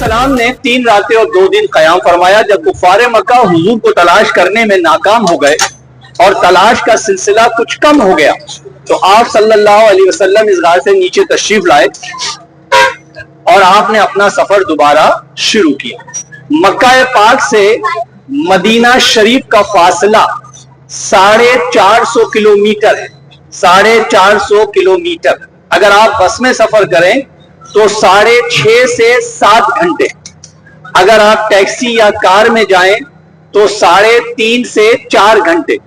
अलैहिस्सलाम ने 3 रातें और 2 दिन क़याम फरमाया। जब कुफ़ारे मक्का हुजूर को तलाश करने में नाकाम हो गए और तलाश का सिलसिला कुछ कम हो गया, तो आप सल्लल्लाहु अलैहि वसल्लम इस गार से नीचे तशरीफ लाए और आपने अपना सफर दोबारा शुरू किया। मक्का पाक से मदीना शरीफ का फासला 450 किलोमीटर है। 450 किलोमीटर अगर आप बस में सफर करें तो 6.5 से 7 घंटे, अगर आप टैक्सी या कार में जाएं तो 3.5 से 4 घंटे,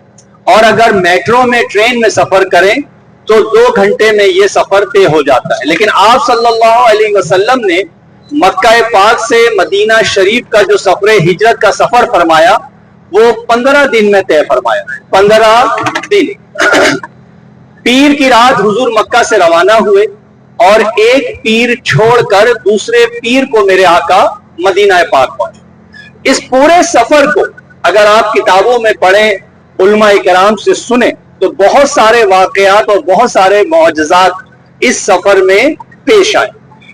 और अगर मेट्रो में ट्रेन में सफर करें तो 2 घंटे में यह सफर तय हो जाता है। लेकिन आप सल्लल्लाहु अलैहि वसल्लम ने मक्का पाक से मदीना शरीफ का जो सफर हिजरत का सफर फरमाया वो 15 दिन में तय फरमाया। 15 दिन। पीर की रात हुजूर मक्का से रवाना हुए और एक पीर छोड़कर दूसरे पीर को मेरे आका मदीना पाक पहुंचे। इस पूरे सफर को अगर आप किताबों में पढ़ें, उलमा इकराम से सुने, तो बहुत सारे वाकयात और बहुत सारे मौजज़ात इस सफर में पेश आए।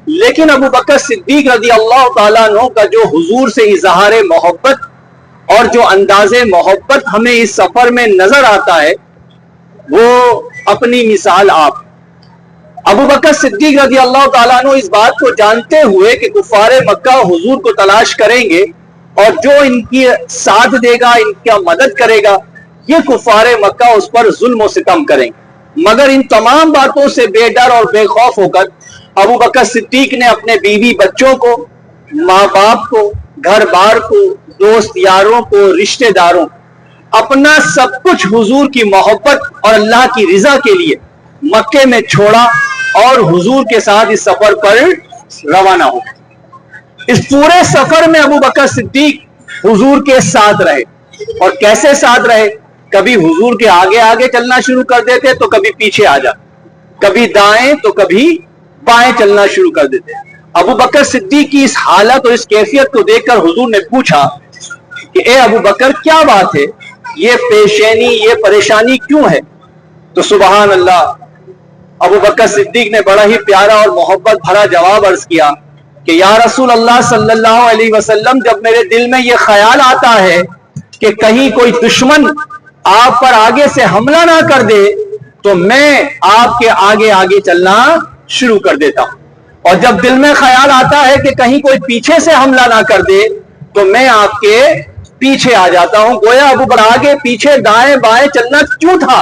लेकिन अबू बकर सिद्दीक रज़ी अल्लाह ताला अन्हु का जो हुजूर से इज़हारे मोहब्बत और जो अंदाज़े मोहब्बत हमें इस सफर में नजर आता है वो अपनी मिसाल आप। अबू बकर सिद्दीक रज़ी अल्लाह ताला अन्हु इस बात को जानते हुए कि कुफ़ारे मक्का हुजूर को तलाश करेंगे और जो इनकी साथ देगा, इनका मदद करेगा, ये कुफ़ारे मक्का उस पर जुल्म और सितम करेंगे। मगर इन तमाम बातों से बेडर और बेखौफ होकर अबू बकर सिद्दीक ने अपने बीवी बच्चों को, माँ बाप को, घर बार को, दोस्त यारों को, रिश्तेदारों, अपना सब कुछ हुजूर की मोहब्बत और अल्लाह की रिजा के लिए मक्के में छोड़ा और हुजूर के साथ इस सफर पर रवाना हो। इस पूरे सफर में अबू बकर सिद्दीक हुजूर के साथ रहे। और कैसे साथ रहे? कभी हुजूर के आगे आगे चलना शुरू कर देते तो कभी पीछे आ जाते, कभी दाएं तो कभी बाएं चलना शुरू कर देते। अबू बकर सिद्दीक की इस हालत और इस कैफियत को देखकर हुजूर ने पूछा कि ए अबू बकर, क्या बात है, ये पेशेनी, ये परेशानी क्यों है? तो सुबहान अल्लाह, अबू बकर सिद्दीक ने बड़ा ही प्यारा और मोहब्बत भरा जवाब अर्ज किया कि या रसूल अल्लाह सल्लल्लाहु अलैहि वसल्लम, जब मेरे दिल में यह ख्याल आता है कि कहीं कोई दुश्मन आप पर आगे से हमला ना कर दे तो मैं आपके आगे आगे चलना शुरू कर देता हूं, और जब दिल में ख्याल आता है कि कहीं कोई पीछे से हमला ना कर दे तो मैं आपके पीछे आ जाता हूं। गोया अबू बकर आगे पीछे दाएं बाएं चलना क्यों था?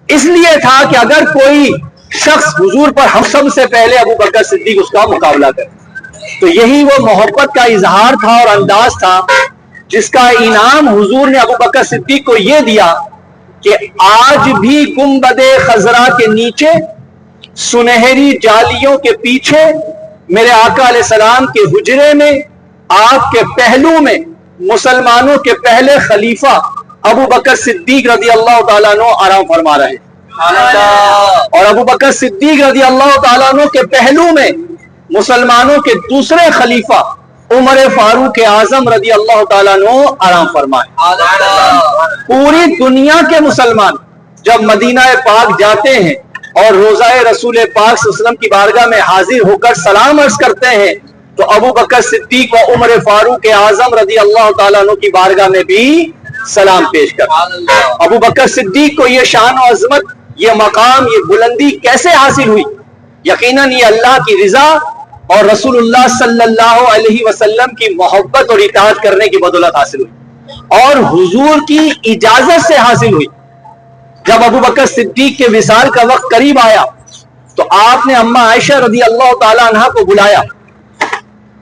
इसलिए था कि अगर कोई शख्स हुजूर पर हम सबसे पहले अबू बकर सिद्दीक उसका मुकाबला करे। तो यही वो मोहब्बत का इजहार था और अंदाज था जिसका इनाम हुजूर ने अबू बकर सिद्दीक को यह दिया कि आज भी गुंबदे खजरा के नीचे, सुनहरी जालियों के पीछे, मेरे आका अलैहिस्सलाम के हुजरे में, आपके पहलू में मुसलमानों के पहले खलीफा अबू बकर सिद्दीक रज़ी अल्लाह ताला अन्हु आराम फरमा रहे हैं। और अबू बकर सिद्दीक रज़ी अल्लाह ताला अन्हु के पहलू में मुसलमानों के दूसरे खलीफा उमर फारूक आजम रज़ी अल्लाह ताला अन्हु आराम फरमाए। पूरी दुनिया के मुसलमान जब मदीना पाक जाते हैं और रोज़ाए रसूल पाक सल्लल्लाहु अलैहि वसल्लम की बारगाह में हाजिर होकर सलाम अर्ज करते हैं तो अबू बकर सिद्दीक व उमर फारूक आजम रज़ी अल्लाह ताला अन्हु की बारगाह में भी सलाम पेश करते। अबू बकर सिद्दीक को यह शान और अजमत, यह मकाम, यह बुलंदी कैसे हासिल हुई? यकीनन ये अल्लाह की रिजा और रसूलुल्लाह सल्लल्लाहु अलैहि वसल्लम की मोहब्बत और इताअत करने की बदौलत हासिल हुई और हुजूर की इजाजत से हासिल हुई। जब अबू बकर सिद्दीक के विसाल का वक्त करीब आया तो आपने अम्मा आयशा रज़ी अल्लाह ताला अन्हा को बुलाया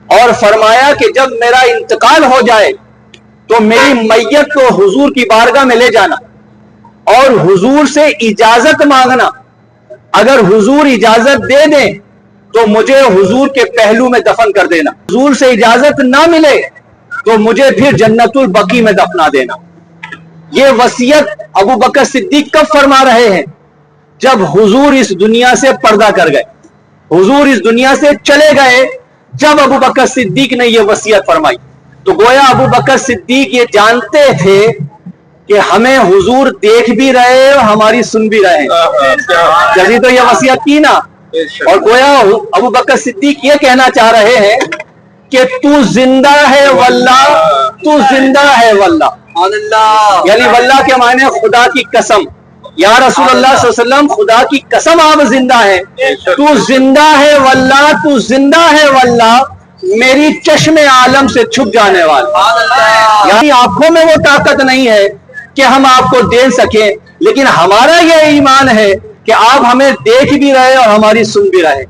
और फरमाया कि जब मेरा इंतकाल हो जाए तो मेरी मैयत को हुजूर की बारगाह में ले जाना और हुजूर से इजाजत मांगना। अगर हुजूर इजाजत दे दें तो मुझे हुजूर के पहलू में दफन कर देना, हुजूर से इजाजत ना मिले तो मुझे फिर जन्नतुल बकी में दफना देना। ये वसीयत अबू बकर सिद्दीक कब फरमा रहे हैं? जब हुजूर इस दुनिया से पर्दा कर गए, हुजूर इस दुनिया से चले गए, जब अबू बकर सिद्दीक ने यह वसीयत फरमाई। तो गोया अबू बकर सिद्दीक ये जानते थे कि हमें हुजूर देख भी रहे और हमारी सुन भी रहे, जब तो यह वसीयत की ना। और गोया अबू बकर सिद्दीक ये कहना चाह रहे हैं کہ تو زندہ ہے واللہ، تو زندہ ہے واللہ، یعنی واللہ کے معنی خدا کی قسم، یا رسول اللہ صلی اللہ علیہ وسلم خدا کی قسم آپ زندہ ہے، تو زندہ ہے واللہ، تو زندہ ہے واللہ، میری چشم عالم سے چھپ جانے والا، یعنی آنکھوں میں وہ طاقت نہیں ہے کہ ہم آپ کو دیکھ سکیں، لیکن ہمارا یہ ایمان ہے کہ آپ ہمیں دیکھ بھی رہے اور ہماری سن بھی رہے۔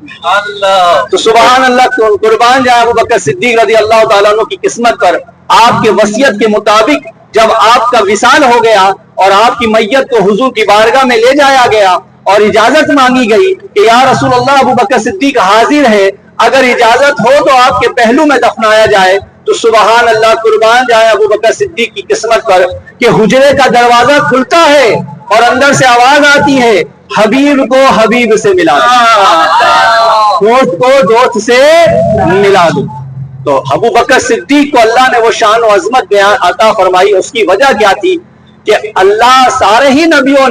تو سبحان اللہ، قربان جائے ابو بکر صدیق رضی اللہ تعالیٰ عنہ کی قسمت پر، آپ کے وصیت کے مطابق جب آپ کا وصال ہو گیا اور آپ کی میت کو حضور کی بارگاہ میں لے جایا گیا اور اجازت مانگی گئی کہ یا رسول اللہ ابو بکر صدیق حاضر ہے، اگر اجازت ہو تو آپ کے پہلو میں دفنایا جائے، تو سبحان اللہ، قربان جائے ابو بکر صدیق کی قسمت پر کہ حجرے کا دروازہ کھلتا ہے اور اندر سے آواز آتی ہے، حبیب کو حبیب سے ملا دو، دوست کو دوست سے ملا دو۔ تو ابو بکر صدیق کو اللہ نے وہ شان و عظمت عطا فرمائی، اس کی وجہ کیا تھی کہ اللہ سارے ہی نبیوں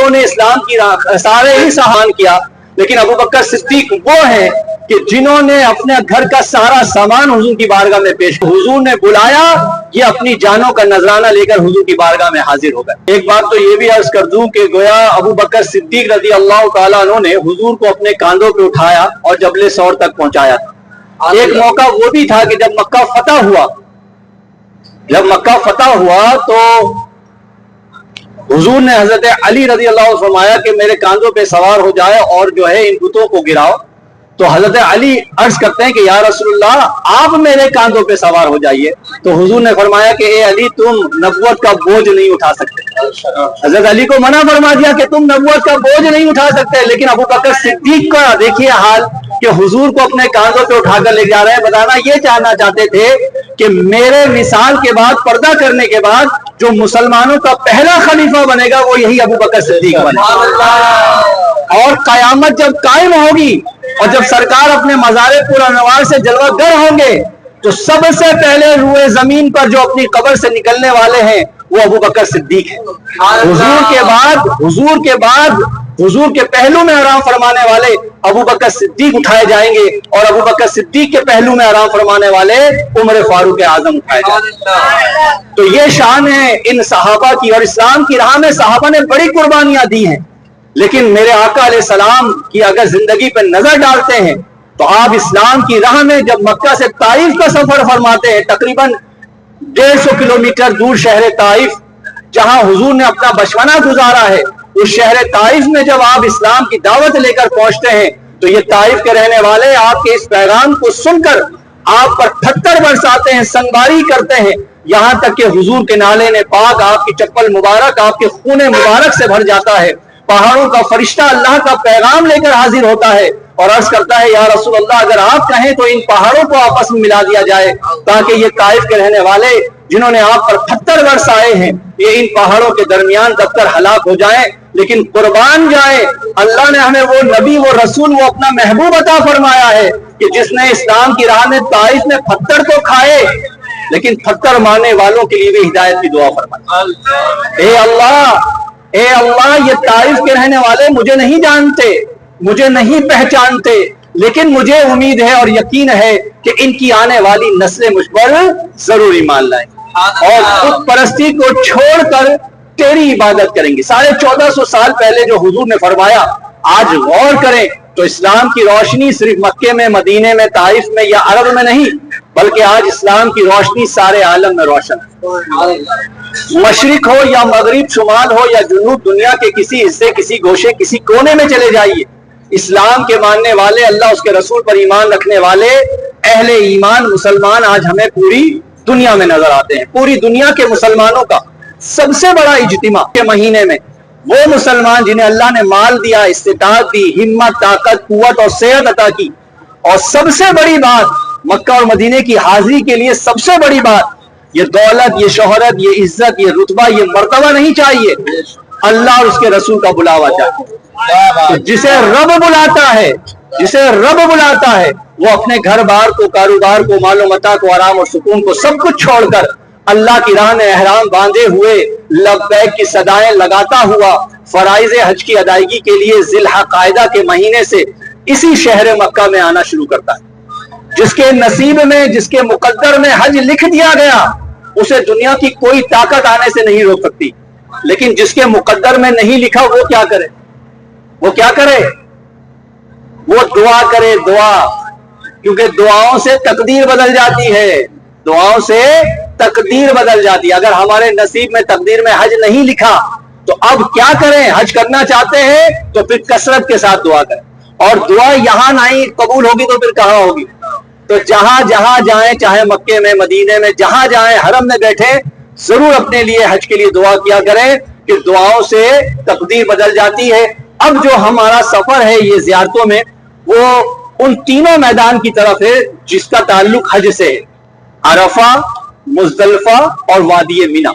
نے اسلام کی راہ، سارے ہی سہان کیا، لیکن ابو بکر صدیق وہ ہیں کہ جنہوں نے اپنے گھر کا سارا سامان حضور کی بارگاہ میں پیش کیا، حضور نے بلایا، یہ اپنی جانوں کا نذرانہ لے کر حضور کی بارگاہ میں حاضر ہو گئے۔ ایک بات تو یہ بھی عرض کر دوں کہ گویا ابو بکر صدیق رضی اللہ تعالیٰ عنہ نے حضور کو اپنے کاندھوں پہ اٹھایا اور جبل ثور تک پہنچایا تھا۔ ایک موقع وہ بھی تھا کہ جب مکہ فتح ہوا تو حضور نے حضرت علی رضی اللہ عنہ فرمایا کہ میرے کاندھوں پہ سوار ہو جائے اور جو ہے ان بتوں کو گراؤ، تو حضرت علی عرض کرتے ہیں کہ یا رسول اللہ آپ میرے کاندھوں پہ سوار ہو جائیے، تو حضور نے فرمایا کہ اے علی تم نبوت کا بوجھ نہیں اٹھا سکتے۔ حضرت علی کو منع فرما دیا کہ تم نبوت کا بوجھ نہیں اٹھا سکتے، لیکن ابو بکر صدیق کا دیکھیے حال کہ حضور کو اپنے کاندھوں پہ اٹھا کر لے جا رہے ہیں، بتانا یہ چاہنا چاہتے تھے کہ میرے وصال کے بعد، پردہ کرنے کے بعد جو مسلمانوں کا پہلا خلیفہ بنے گا وہ یہی ابو بکر صدیق بنے گا، اور قیامت جب قائم ہوگی اور جب سرکار اپنے مزار پرانوار سے جلوہ گر ہوں گے تو سب سے پہلے روئے زمین پر جو اپنی قبر سے نکلنے والے ہیں وہ ابو بکر صدیق ہے۔ حضور کے پہلو میں آرام فرمانے والے ابو بکر صدیق اٹھائے جائیں گے، اور ابو بکر صدیق کے پہلو میں آرام فرمانے والے عمر فاروق اعظم اٹھائے جائیں گے۔ تو یہ شان ہے ان صحابہ کی، اور اسلام کی راہ میں صحابہ نے بڑی قربانیاں دی ہیں، لیکن میرے آقا علیہ السلام کی اگر زندگی پہ نظر ڈالتے ہیں تو آپ اسلام کی راہ میں جب مکہ سے طائف کا سفر فرماتے ہیں، تقریباً 150 کلومیٹر دور شہر طائف جہاں حضور نے اپنا بچپنا گزارا ہے، اس شہر طائف میں جب آپ اسلام کی دعوت لے کر پہنچتے ہیں تو یہ طائف کے رہنے والے آپ کے اس پیغام کو سن کر آپ پر پتھر برساتے ہیں، سنگباری کرتے ہیں، یہاں تک کہ حضور کے نالے نے پاک آپ کی چپل مبارک آپ کے خون مبارک سے بھر جاتا ہے۔ پہاڑوں کا فرشتہ اللہ کا پیغام لے کر حاضر ہوتا ہے اور عرض کرتا ہے یا رسول اللہ اگر آپ کہیں تو ان پہاڑوں کو آپس میں ملا دیا جائے تاکہ یہ طائف کے رہنے والے جنہوں نے آپ پر پتھر برسائے ہیں یہ ان پہاڑوں کے درمیان دب کر ہلاک ہو جائیں۔ لیکن قربان جائے اللہ نے ہمیں وہ نبی، وہ رسول، وہ اپنا محبوب عطا فرمایا ہے کہ جس نے اسلام کی راہ میں طائف میں پتھر تو کھائے لیکن پتھر مارنے والوں کے لیے بھی ہدایت کی دعا فرمائی۔ اے اللہ یہ طائف کے رہنے والے مجھے نہیں جانتے، مجھے نہیں پہچانتے، لیکن مجھے امید ہے اور یقین ہے کہ ان کی آنے والی نسلیں مجھ پر ضرور ایمان لائیں اور بت پرستی کو چھوڑ کر تیری عبادت کریں گے۔ 1450 سال پہلے جو حضور نے فرمایا، آج غور کریں تو اسلام کی روشنی صرف مکے میں، مدینے میں، طائف میں یا عرب میں نہیں، بلکہ آج اسلام کی روشنی سارے عالم میں روشن ہے۔ مشرق ہو یا مغرب، شمال ہو یا جنوب، دنیا کے کسی حصے، کسی گوشے، کسی کونے میں چلے جائیے، اسلام کے ماننے والے، اللہ اس کے رسول پر ایمان رکھنے والے اہل ایمان مسلمان آج ہمیں پوری دنیا میں نظر آتے ہیں۔ پوری دنیا کے مسلمانوں کا سب سے بڑا اجتماع کے مہینے میں وہ مسلمان جنہیں اللہ نے مال دیا، استطاعت دی، ہمت، طاقت، قوت اور صحت عطا کی، اور سب سے بڑی بات مکہ اور مدینے کی حاضری کے لیے سب سے بڑی بات یہ دولت، یہ شہرت، یہ عزت، یہ رتبہ، یہ مرتبہ نہیں چاہیے، اللہ اور اس کے رسول کا بلاوا چاہیے۔ جسے رب بلاتا ہے وہ اپنے گھر بار کو، کاروبار کو، مال و متاع کو، آرام اور سکون کو، سب کچھ چھوڑ کر اللہ کی راہ میں احرام باندھے ہوئے لبیک کی صدائیں لگاتا ہوا فرائض حج کی ادائیگی کے لیے ذی الحجہ کے مہینے سے اسی شہر مکہ میں آنا شروع کرتا ہے۔ جس کے نصیب میں, جس کے مقدر میں حج لکھ دیا گیا, اسے دنیا کی کوئی طاقت آنے سے نہیں روک سکتی. لیکن جس کے مقدر میں نہیں لکھا, وہ کیا کرے؟ وہ کیا کرے؟ وہ دعا کرے, دعا. کیونکہ دعاؤں سے تقدیر بدل جاتی ہے, دعاؤں سے تقدیر بدل جاتی ہے. اگر ہمارے نصیب میں, تقدیر میں حج نہیں لکھا تو اب کیا کریں؟ حج کرنا چاہتے ہیں تو پھر کثرت کے ساتھ دعا کریں. اور دعا یہاں نہیں قبول ہوگی تو پھر کہاں ہوگی؟ تو جہاں جہاں جائیں, چاہے مکے میں, مدینے میں, جہاں جائیں, حرم میں بیٹھے, ضرور اپنے لیے حج کے لیے دعا کیا کریں کہ دعاؤں سے تقدیر بدل جاتی ہے. اب جو ہمارا سفر ہے یہ زیارتوں میں, وہ ان تینوں میدان کی طرف ہے جس کا تعلق حج سے ہے, عرفہ, مزدلفہ اور وادی مینا.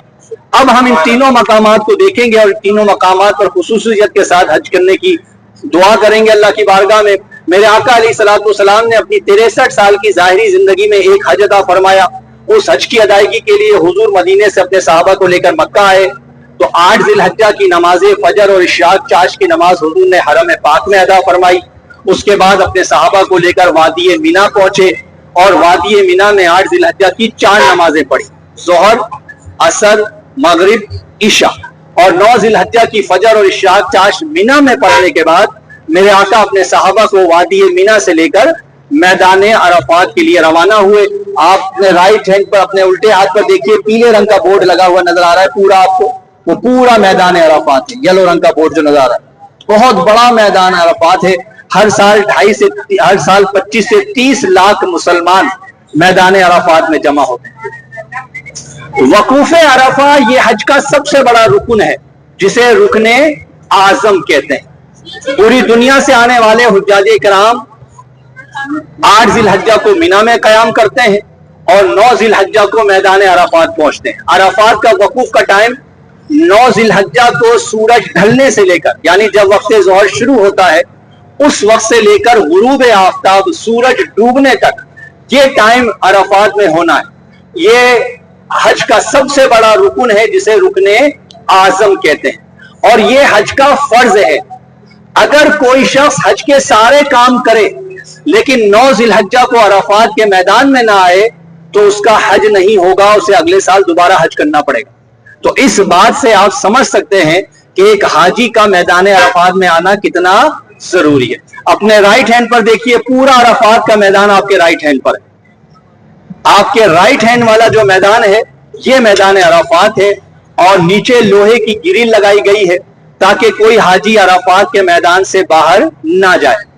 اب ہم ان تینوں مقامات کو دیکھیں گے اور تینوں مقامات پر خصوصیت کے ساتھ حج کرنے کی دعا کریں گے اللہ کی بارگاہ میں. میرے آقا علیہ الصلوۃ والسلام نے اپنی 63 سال کی ظاہری زندگی میں ایک حج عطا فرمایا. اس حج کی ادائیگی کے لیے حضور مدینے سے اپنے صحابہ کو لے کر مکہ آئے تو 8 ذی الحجہ کی نماز فجر اور اشراق چاش کی نماز حضور نے حرم پاک میں ادا فرمائی. اس کے بعد اپنے صحابہ کو لے کر وادی مینا پہنچے اور وادی مینا میں 8 ذی الحجہ کی 4 نمازیں پڑھی, ظہر, عصر, مغرب, عشاء. اور 9 ذی الحجہ کی فجر اور اشراق چاش مینا میں پڑھنے کے بعد میرے آقا اپنے صحابہ کو وادی مینا سے لے کر میدان عرفات کے لیے روانہ ہوئے. آپ نے رائٹ ہینڈ پر اپنے الٹے ہاتھ پر دیکھیے پیلے رنگ کا بورڈ لگا ہوا نظر آ رہا ہے پورا آپ کو, وہ پورا میدان عرفات ہے. یلو رنگ کا بورڈ جو نظر آ رہا ہے, بہت بڑا میدان عرفات ہے. ہر سال 25 سے 30 لاکھ مسلمان میدان عرفات میں جمع ہوتے ہیں. وقوف عرفہ یہ حج کا سب سے بڑا رکن ہے جسے رکن اعظم کہتے ہیں. پوری دنیا سے آنے والے حجاج کرام 8 ذی الحجہ کو مینا میں قیام کرتے ہیں اور 9 ذی الحجہ کو میدان عرفات پہنچتے ہیں. عرفات کا وقوف کا ٹائم 9 ذی الحجہ کو سورج ڈھلنے سے لے کر, یعنی جب وقت ظہر شروع ہوتا ہے اس وقت سے لے کر غروب آفتاب, سورج ڈوبنے تک, یہ ٹائم عرفات میں ہونا ہے. یہ حج کا سب سے بڑا رکن ہے جسے رکن اعظم کہتے ہیں اور یہ حج کا فرض ہے. اگر کوئی شخص حج کے سارے کام کرے لیکن 9 ذی الحجہ کو عرفات کے میدان میں نہ آئے تو اس کا حج نہیں ہوگا, اسے اگلے سال دوبارہ حج کرنا پڑے گا. تو اس بات سے آپ سمجھ سکتے ہیں کہ ایک حاجی کا میدان عرفات میں آنا کتنا ضروری ہے. اپنے رائٹ ہینڈ پر دیکھیے, پورا عرفات کا میدان آپ کے رائٹ ہینڈ پر ہے. آپ کے رائٹ ہینڈ والا جو میدان ہے یہ میدان عرفات ہے اور نیچے لوہے کی گریل لگائی گئی ہے تاکہ کوئی حاجی عرفات کے میدان سے باہر نہ جائے.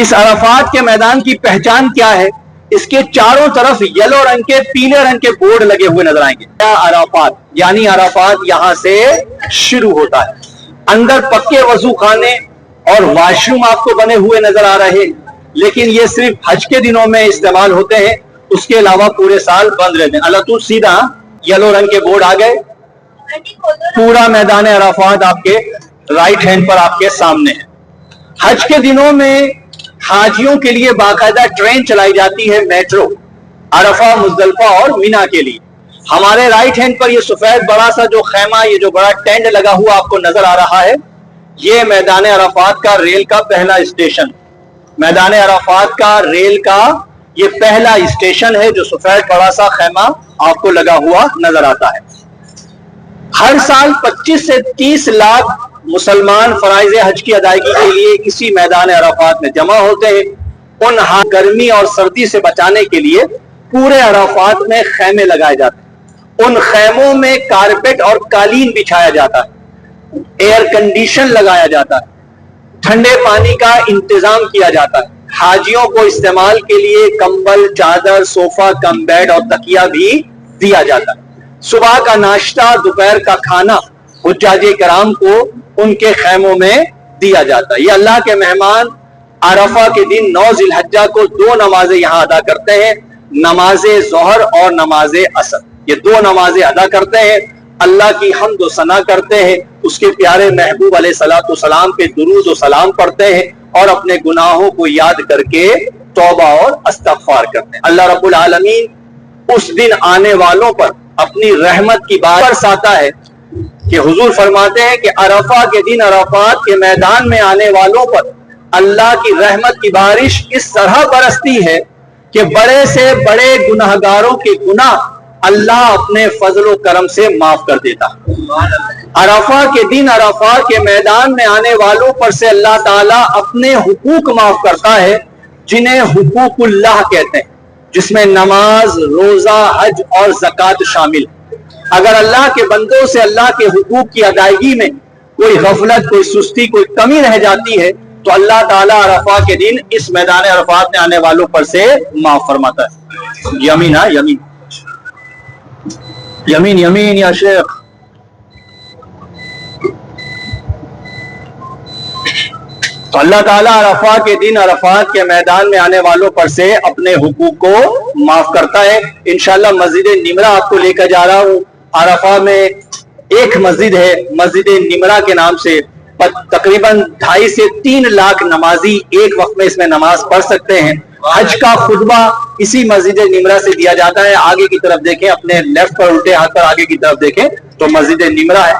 اس عرفات کے میدان کی پہچان کیا ہے؟ اس کے چاروں طرف یلو رنگ کے, پیلے رنگ کے بورڈ لگے ہوئے نظر آئیں گے. عرفات یعنی عرفات یہاں سے شروع ہوتا ہے. اندر پکے وضو خانے اور واش روم آپ کو بنے ہوئے نظر آ رہے ہیں, لیکن یہ صرف حج کے دنوں میں استعمال ہوتے ہیں, اس کے علاوہ پورے سال بند رہتے ہیں. اللہ تو سیدھا یلو رنگ کے بورڈ آ گئے, پورا میدان عرفات آپ کے رائٹ ہینڈ پر آپ کے سامنے ہے. حج کے دنوں میں حاجیوں کے لیے باقاعدہ ٹرین چلائی جاتی ہے, میٹرو, عرفہ, مزدلفہ اور مینا کے لیے. ہمارے رائٹ ہینڈ پر یہ سفید بڑا سا جو خیمہ, یہ جو بڑا ٹینٹ لگا ہوا آپ کو نظر آ رہا ہے, یہ میدان عرفات کا ریل کا پہلا اسٹیشن. میدان عرفات کا ریل کا یہ پہلا اسٹیشن ہے جو سفید بڑا سا خیمہ آپ کو لگا ہوا نظر آتا ہے. ہر سال 25 سے 30 لاکھ مسلمان فرائض حج کی ادائیگی کے لیے اسی میدان عرفات میں جمع ہوتے ہیں. ان گرمی اور سردی سے بچانے کے لیے پورے عرفات میں خیمے لگائے جاتے ہیں. ان خیموں میں کارپیٹ اور قالین بچھایا جاتا ہے, ایئر کنڈیشن لگایا جاتا ہے, ٹھنڈے پانی کا انتظام کیا جاتا ہے. حاجیوں کو استعمال کے لیے کمبل, چادر, صوفہ کم بیڈ اور تکیہ بھی دیا جاتا ہے. صبح کا ناشتہ, دوپہر کا کھانا حجاج کرام کو ان کے خیموں میں دیا جاتا ہے. یہ اللہ کے مہمان عرفہ کے دن 9 ذی الحجہ کو 2 نمازیں یہاں ادا کرتے ہیں, نماز ظہر اور نماز عصر. یہ 2 نمازیں ادا کرتے ہیں, اللہ کی حمد و ثنا کرتے ہیں, اس کے پیارے محبوب علیہ الصلوۃ والسلام پہ درود و سلام پڑھتے ہیں اور اپنے گناہوں کو یاد کر کے توبہ اور استغفار کرتے ہیں. اللہ رب العالمین اس دن آنے والوں پر اپنی رحمت کی بارش برساتا ہے کہ حضور فرماتے ہیں کہ عرفہ کے دن عرفات کے میدان میں آنے والوں پر اللہ کی رحمت کی بارش اس طرح برستی ہے کہ بڑے سے بڑے گناہگاروں کے گناہ اللہ اپنے فضل و کرم سے معاف کر دیتا. عرفہ کے دن عرفہ کے میدان میں آنے والوں پر سے اللہ تعالیٰ اپنے حقوق معاف کرتا ہے، جنہیں حقوق اللہ کہتے ہیں، جس میں نماز، روزہ، حج اور زکوٰۃ شامل. اگر اللہ کے بندوں سے اللہ کے حقوق کی ادائیگی میں کوئی غفلت، کوئی سستی، کوئی کمی رہ جاتی ہے تو اللہ تعالیٰ عرفہ کے دن اس میدان عرفات میں آنے والوں پر سے معاف فرماتا ہے. یمین یمین یمین یمین یا شیخ. تو اللہ تعالیٰ عرفہ کے دن عرفات کے میدان میں آنے والوں پر سے اپنے حقوق کو معاف کرتا ہے. انشاءاللہ مسجد نمرہ آپ کو لے کر جا رہا ہوں. عرفہ میں ایک مسجد ہے، مسجد نمرہ کے نام سے. تقریباً 2.5 سے 3 لاکھ نمازی ایک وقت میں اس میں نماز پڑھ سکتے ہیں. حج کا خطبہ اسی مسجد نمرہ سے دیا جاتا ہے. آگے کی طرف دیکھیں، اپنے لیفٹ پر الٹے ہاتھ پر آگے کی طرف دیکھیں تو مسجد نمرہ ہے.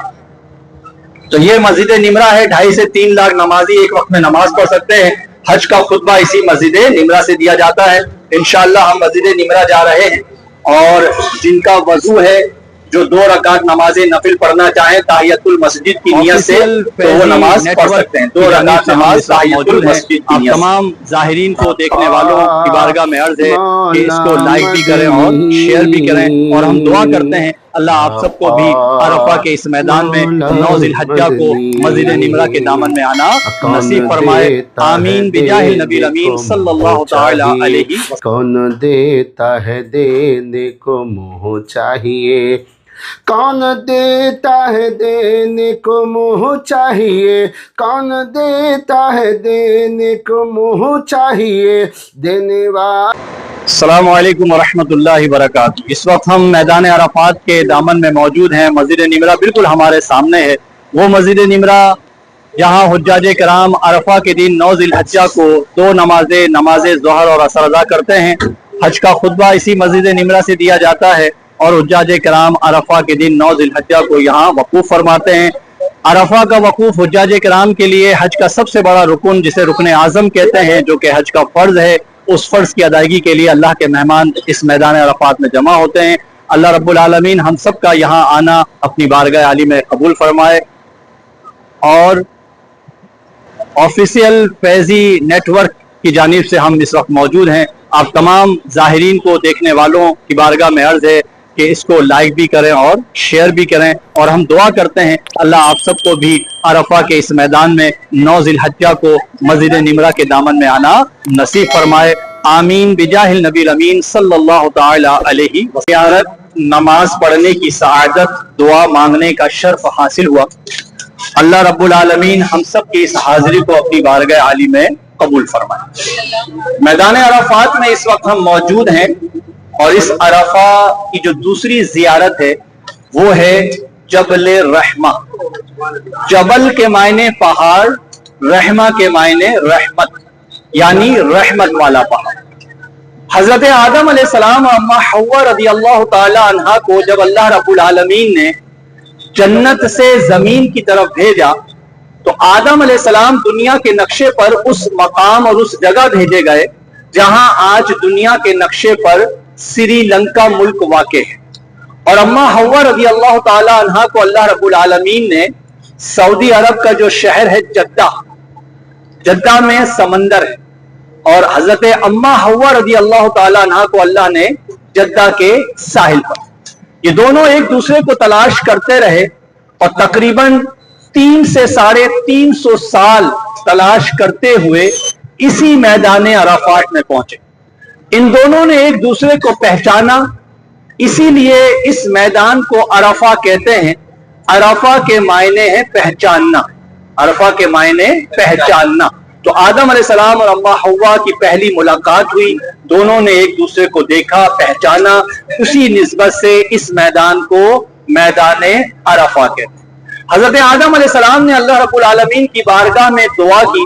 تو یہ مسجد نمرہ ہے. 2.5 سے 3 لاکھ نمازی ایک وقت میں نماز پڑھ سکتے ہیں. حج کا خطبہ اسی مسجد نمرہ سے دیا جاتا ہے. انشاءاللہ ہم مسجد نمرہ جا رہے ہیں، اور جن کا وضو ہے، جو 2 رکعت نماز نفل پڑھنا چاہیں تحیۃ المسجد کی نیت سے، تو وہ نماز پڑھ سکتے ہیں. 2 رکعت نماز تحیۃ المسجد کی نیت سے. تمام ظاہرین کو، دیکھنے والوں کی بارگاہ میں عرض ہے کہ اس کو لائک بھی کریں اور شیئر بھی کریں، اور ہم دعا کرتے ہیں اللہ آپ سب کو بھی عرفہ کے اس میدان میں 9 ذی الحجہ کو مسجد نمرہ کے دامن میں آنا نصیب فرمائے. آمین بجاہ النبی الامین صلی اللہ تعالی علیہ وسلم. کون دیتا ہے دینے کو منہ چاہیے، کون دیتا ہے دینے کو منہ چاہیے، کون دیتا ہے دینے کو منہ چاہیے، دینے والا. السلام علیکم ورحمۃ اللہ وبرکاتہ. اس وقت ہم میدان عرفات کے دامن میں موجود ہیں. مسجد نمرہ بالکل ہمارے سامنے ہے. وہ مسجد نمرہ جہاں حجاج کرام عرفہ کے دن 9 ذی الحجہ کو 2 نمازیں، نماز ظہر اور عصر ادا کرتے ہیں. حج کا خطبہ اسی مسجد نمرہ سے دیا جاتا ہے، اور حجاج کرام عرفہ کے دن 9 ذی الحجہ کو یہاں وقوف فرماتے ہیں. عرفہ کا وقوف حجاج کرام کے لیے حج کا سب سے بڑا رکن، جسے رکن اعظم کہتے ہیں، جو کہ حج کا فرض ہے، اس فرض کی ادائیگی کے لیے اللہ کے مہمان اس میدان عرفات میں جمع ہوتے ہیں. اللہ رب العالمین ہم سب کا یہاں آنا اپنی بارگاہ عالی میں قبول فرمائے. اور آفیشیل فیضی نیٹ ورک کی جانب سے ہم اس وقت موجود ہیں. آپ تمام ظاہرین کو، دیکھنے والوں کی بارگاہ میں عرض ہے کہ اس کو لائک بھی کریں اور شیئر بھی کریں، اور ہم دعا کرتے ہیں اللہ آپ سب کو بھی عرفہ کے اس میدان میں 9 ذی الحجہ کو مسجد نمرہ کے دامن میں آنا نصیب فرمائے. آمین بجاہ النبی الامین صلی اللہ تعالی علیہ وسلم. نماز پڑھنے کی سعادت، دعا مانگنے کا شرف حاصل ہوا. اللہ رب العالمین ہم سب کی اس حاضری کو اپنی بارگاہ عالی میں قبول فرمائے. میدان عرفات میں اس وقت ہم موجود ہیں، اور اس عرفہ کی جو دوسری زیارت ہے وہ ہے جبل رحمہ. جبل کے معنی پہاڑ، رحمہ کے معنی رحمت، یعنی رحمت والا پہاڑ. حضرت آدم علیہ السلام اور اماں حوا رضی اللہ تعالی عنہا کو جب اللہ رب العالمین نے جنت سے زمین کی طرف بھیجا تو آدم علیہ السلام دنیا کے نقشے پر اس مقام اور اس جگہ بھیجے گئے جہاں آج دنیا کے نقشے پر سری لنکا ملک واقع ہے. اور اماں حوا رضی اللہ تعالی عنہا کو اللہ رب العالمین نے سعودی عرب کا جو شہر ہے جدہ میں سمندر ہے، اور حضرت اماں حوا رضی اللہ تعالی عنہا کو اللہ نے جدہ کے ساحل پر. یہ دونوں ایک دوسرے کو تلاش کرتے رہے، اور تقریباً 3 سے 350 سال تلاش کرتے ہوئے اسی میدان عرفات میں پہنچے. ان دونوں نے ایک دوسرے کو پہچانا، اسی لیے اس میدان کو عرفہ کہتے ہیں. عرفہ کے معنی ہے پہچاننا، عرفہ کے معنی پہچاننا. تو آدم علیہ السلام اور اماں حوا کی پہلی ملاقات ہوئی، دونوں نے ایک دوسرے کو دیکھا، پہچانا. اسی نسبت سے اس میدان کو میدان عرفہ کہتے ہیں. حضرت آدم علیہ السلام نے اللہ رب العالمین کی بارگاہ میں دعا کی،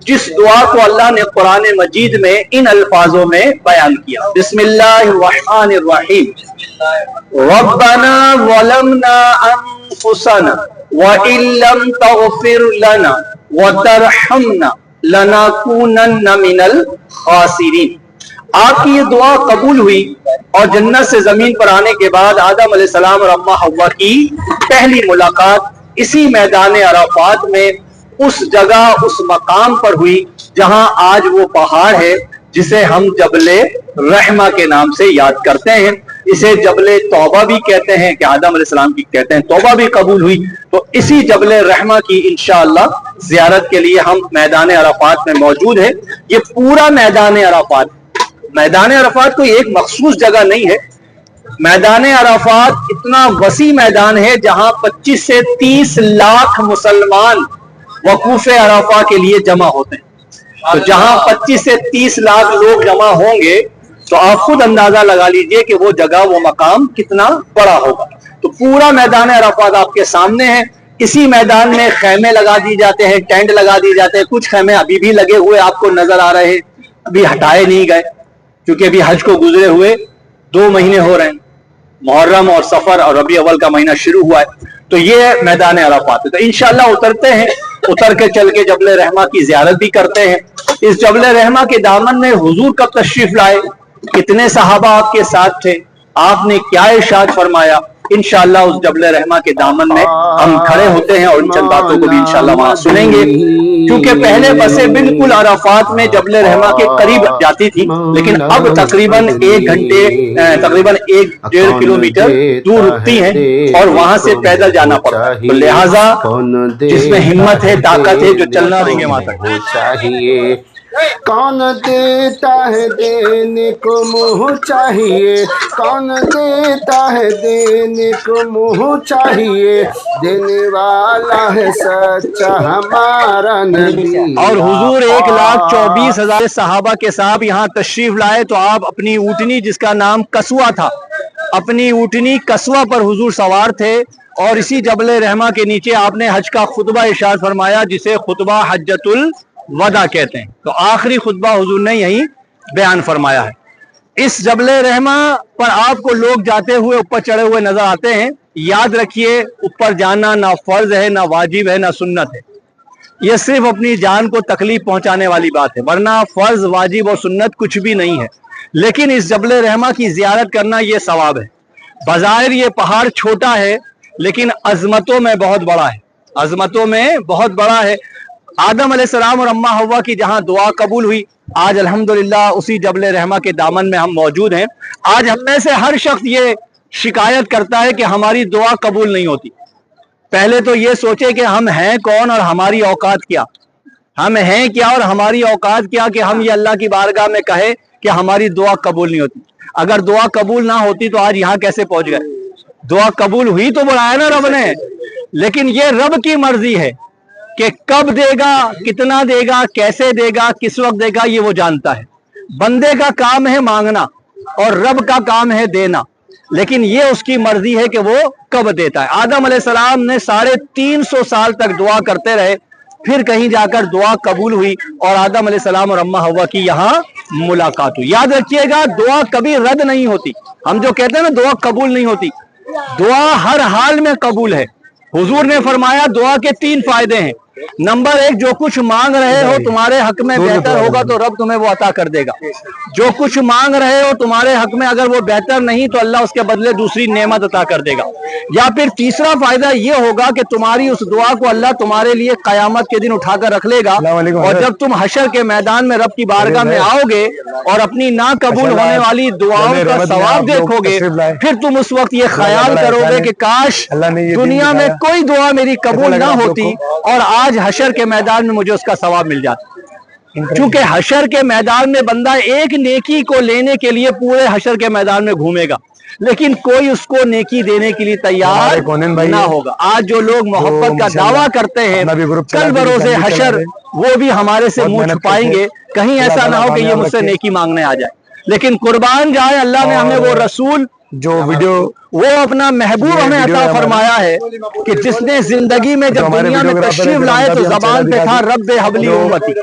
جس دعا کو اللہ نے قرآن مجید میں ان الفاظوں میں بیان کیا. بسم اللہ الرحمن الرحیم. ربنا ظلمنا انفسنا وان لم تغفر لنا وترحمنا لنکونن من الخاسرین. आपकी ये दुआ कबूल हुई और जन्नत से जमीन पर आने के बाद आदम अलैहिस्सलाम और अम्मा हव्वा की पहली मुलाकात इसी मैदान अराफात में, उस जगह, उस मकाम पर हुई जहां आज वो पहाड़ है जिसे हम जबले रहमा के नाम से याद करते हैं। इसे जबले तौबा भी कहते हैं कि आदम अलैहिस्सलाम की कहते हैं तौबा भी कबूल हुई। तो इसी जबले रहमा की इंशाअल्लाह ज़ियारत के लिए हम मैदान अराफात में मौजूद है। ये पूरा मैदान अराफात कोई एक मखसूस जगह नहीं है। मैदान अराफात इतना वसी मैदान है जहां 25 से 30 लाख मुसलमान वकूफ अराफा के लिए जमा होते हैं। तो जहां 25 से 30 लाख लोग जमा होंगे तो आप खुद अंदाजा लगा लीजिए कि वो जगह, वो मकाम कितना बड़ा होगा। तो पूरा मैदान अराफात आपके सामने है। इसी मैदान में खैमे लगा दी जाते हैं, टेंट लगा दिए जाते हैं। कुछ खैमे अभी भी लगे हुए आपको नजर आ रहे हैं, अभी हटाए नहीं गए, क्योंकि अभी हज को गुजरे हुए 2 महीने हो रहे हैं। मुहर्रम और सफर और रबी अव्वल का महीना शुरू हुआ है। तो ये मैदान अराफात है। तो इंशाअल्लाह उतरते हैं, उतर के चल के जबले रहमा की ज़ियारत भी करते हैं। इस जबले रहमा के दामन में हुजूर कब तशरीफ लाए, कितने सहाबा आपके साथ थे, आपने क्या इरशाद फरमाया, इंशाअल्लाह उस जबले रहमा के दामन में हम खड़े होते हैं और उन चंद बातों को भी इंशाअल्लाह वहां सुनेंगे। क्योंकि पहले बसें बिल्कुल अराफात में जबले रहमा के करीब जाती थी, लेकिन अब तकरीबन 1 घंटे, तकरीबन 1-1.5 किलोमीटर दूर रुकती हैं और वहां से पैदल जाना पड़ता है। तो लिहाजा जिसमें हिम्मत है, ताकत है, जो चलना देंगे वहां तक चाहिए। कौन देता है देने को मुँह चाहिए, कौन देता है देने को मुँह चाहिए, देने वाला है सच्चा हमारा नबी। और हुजूर 1,24,000 सहाबा के साथ यहाँ तशरीफ लाए। तो आप अपनी ऊँटनी, जिसका नाम कस्वा था, अपनी ऊँटनी कस्वा पर हुजूर सवार थे और इसी जबले रहमा के नीचे आपने हज का खुतबा इरशाद फरमाया, जिसे खुतबा हज्जतुल वदा कहते हैं। तो आखिरी खुतबा हुजूर ने यही बयान फरमाया है। इस जबले रहमा पर आपको लोग जाते हुए, ऊपर चढ़े हुए नजर आते हैं। याद रखिए, ऊपर जाना ना फर्ज है, ना वाजिब है, ना सुन्नत है। यह सिर्फ अपनी जान को तकलीफ पहुंचाने वाली बात है, वरना फर्ज, वाजिब और सुन्नत कुछ भी नहीं है। लेकिन इस जबले रहमा की जियारत करना यह सवाब है। बज़ाहिर ये पहाड़ छोटा है, लेकिन अजमतों में बहुत बड़ा है, अजमतों में बहुत बड़ा है। आदम अलैहिस्सलाम और अम्मा हव्वा की जहां दुआ कबूल हुई, आज अल्हम्दुलिल्लाह उसी जबले रहमा के दामन में हम मौजूद हैं। आज हम में से हर शख्स ये शिकायत करता है कि हमारी दुआ कबूल नहीं होती। पहले तो ये सोचे कि हम हैं कौन और हमारी औकात क्या, हम हैं क्या और हमारी औकात क्या कि हम ये अल्लाह की बारगाह में कहे कि हमारी दुआ कबूल नहीं होती। अगर दुआ कबूल ना होती तो आज यहाँ कैसे पहुंच गए। दुआ कबूल हुई तो बुलाया ना रब ने, लेकिन ये रब की मर्जी है कि कब देगा, कितना देगा, कैसे देगा, किस वक्त देगा, ये वो जानता है। बंदे का काम है मांगना और रब का काम है देना, लेकिन ये उसकी मर्जी है कि वो कब देता है। आदम अलैहिस्सलाम ने 350 साल तक दुआ करते रहे, फिर कहीं जाकर दुआ कबूल हुई और आदम अलैहिस्सलाम और अम्मा हव्वा की यहाँ मुलाकात हुई। याद रखिएगा, दुआ कभी रद्द नहीं होती। हम जो कहते हैं ना दुआ कबूल नहीं होती, दुआ हर हाल में कबूल है। हुजूर ने फरमाया दुआ के 3 फायदे हैं। नंबर 1, जो कुछ मांग रहे हो तुम्हारे हक में बेहतर होगा तो रब तुम्हें वो अता कर देगा। जो कुछ मांग रहे हो तुम्हारे हक में अगर वो बेहतर नहीं तो अल्लाह उसके बदले दूसरी नेमत अता कर देगा। या फिर तीसरा फायदा ये होगा कि तुम्हारी उस दुआ को अल्लाह तुम्हारे लिए कयामत के दिन उठाकर रख लेगा, और जब तुम हशर के मैदान में रब की बारगाह में आओगे और अपनी ना कबूल होने वाली दुआओं का सवाब देखोगे, फिर तुम उस वक्त ये ख्याल करोगे कि काश दुनिया में कोई दुआ मेरी कबूल ना होती और आज हशर के मैदान में मुझे उसका सवाब मिल जाता। क्योंकि हशर के मैदान में बंदा एक नेकी को लेने के लिए पूरे हशर के मैदान में घूमेगा, लेकिन कोई उसको नेकी देने के लिए तैयार ना होगा। आज जो लोग मोहब्बत का दावा करते हैं, कल बरोज़े हशर वो भी हमारे से मुंह छुपाएंगे। कहीं ऐसा ना हो कि ये मुझसे नेकी मांगने आ जाए। लेकिन कुर्बान जाए, अल्लाह ने हमें वो रसूल जो वीडियो वो अपना महबूब हमें अता फरमाया है कि जिसने जिंदगी में जब दुनिया में तशरीफ लाए तो जबान पे था रब हबली उम्मती,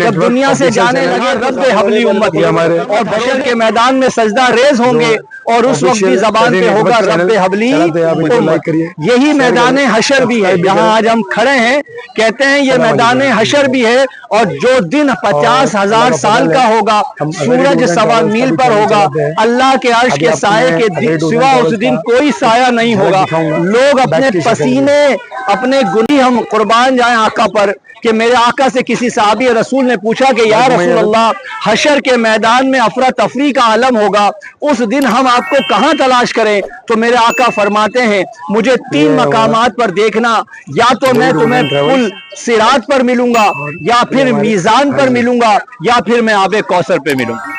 जब दुनिया से जाने लगे रब हबली उम्मती, और बशर के मैदान में सजदा रेज होंगे और उस वक्त भी जबान पे होगा रब हबली उम्मती। यही मैदान हशर भी है, जहाँ आज हम खड़े हैं, कहते हैं ये मैदान हशर भी है। और जो दिन 50,000 साल का होगा, सूरज सवा मील पर होगा, अल्लाह के अर्श के साए के सिवा उस दिन कोई साया नहीं होगा। लोग अपने पसीने अपने गुनी हम कुर्बान जाएं आका पर कि मेरे आका से किसी साहबी रसूल ने पूछा कि या रसूल अल्लाह, हशर के मैदान में अफरा तफरी का आलम होगा, उस दिन हम आपको कहाँ तलाश करें? तो मेरे आका फरमाते हैं मुझे 3 मकामात पर देखना, या तो मैं तुम्हें पुल सिरात पर मिलूंगा, या फिर मीजान पर मिलूंगा, या फिर मैं आबे कौसर पे मिलूंगा,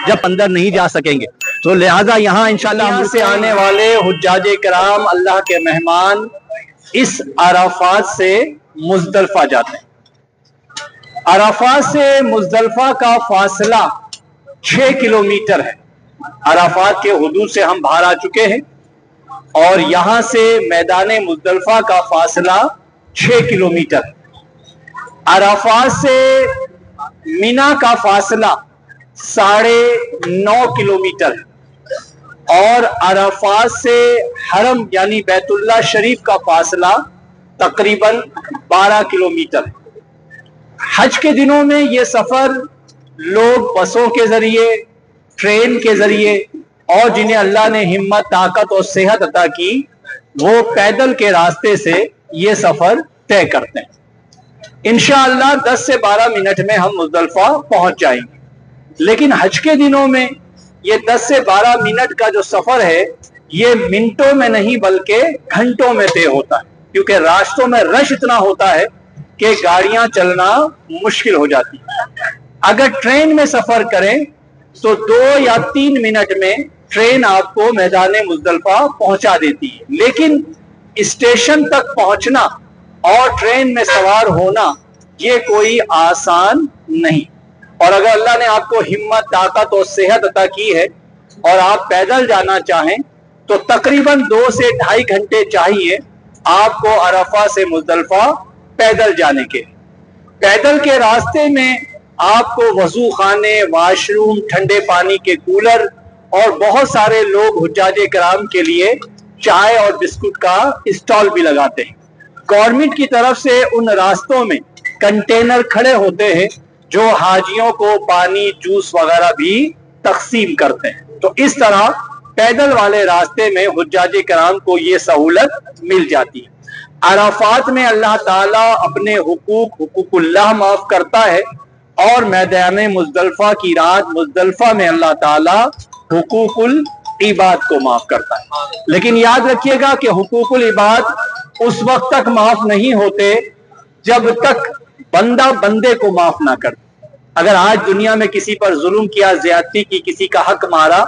जब अंदर नहीं जा सकेंगे। तो लिहाजा यहाँ इंशाल्लाह से आने वाले हुज्जाजे कराम, अल्लाह के मेहमान, इस अराफात से मुजदलफा जाते हैं। अराफात से मुजदलफा का फासला 6 किलोमीटर है। अराफात के हुदूद से हम बाहर आ चुके हैं और यहां से मैदान मुजदलफा का फासला 6 किलोमीटर है। अराफात से मीना का फासला 9.5 किलोमीटर है और अराफात से हरम यानी बैतुल्लाह शरीफ का फासला तकरीबन 12 किलोमीटर है। हज के दिनों में ये सफर लोग बसों के जरिए, ट्रेन के जरिए, और जिन्हें अल्लाह ने हिम्मत, ताकत और सेहत अता की, वो पैदल के रास्ते से ये सफर तय करते हैं। इंशाअल्लाह 10 से 12 मिनट में हम मुजदलफा पहुंच जाएंगे। लेकिन हज के दिनों में ये 10 से 12 मिनट का जो सफर है, ये मिनटों में नहीं बल्कि घंटों में तय होता है, क्योंकि रास्तों में रश इतना होता है कि गाड़ियां चलना मुश्किल हो जाती है। अगर ट्रेन में सफर करें तो 2 या 3 मिनट में ट्रेन आपको मैदान मुजदलफा पहुंचा देती है, लेकिन स्टेशन तक पहुंचना और ट्रेन में सवार होना ये कोई आसान नहीं। और अगर अल्लाह ने आपको हिम्मत, ताकत और सेहत अता की है और आप पैदल जाना चाहें तो तकरीबन 2 से 2.5 घंटे चाहिए आपको अरफा से मुजदलफा पैदल जाने के। पैदल के रास्ते में आपको वजू खाने, वाशरूम, ठंडे पानी के कूलर और बहुत सारे लोग हुज्जाजे कराम के लिए चाय और बिस्कुट का स्टॉल भी लगाते हैं। गवर्नमेंट की तरफ से उन रास्तों में कंटेनर खड़े होते हैं जो हाजियों को पानी, जूस वगैरह भी तकसीम करते हैं। तो इस तरह पैदल वाले रास्ते में हुज्जाजे कराम को ये सहूलत मिल जाती है। अराफात में अल्लाह ताला अपने हुकूकुल्लाह माफ करता है और मैदान मुजदलफा की रात मुजदलफा में अल्लाह ताला हुकूकुल इबाद को माफ करता है। लेकिन याद रखिएगा कि हुकूकुल इबाद उस वक्त तक माफ नहीं होते जब तक बंदा बंदे को माफ ना कर। अगर आज दुनिया में किसी पर जुल्म किया, ज्यादती की, किसी का हक मारा,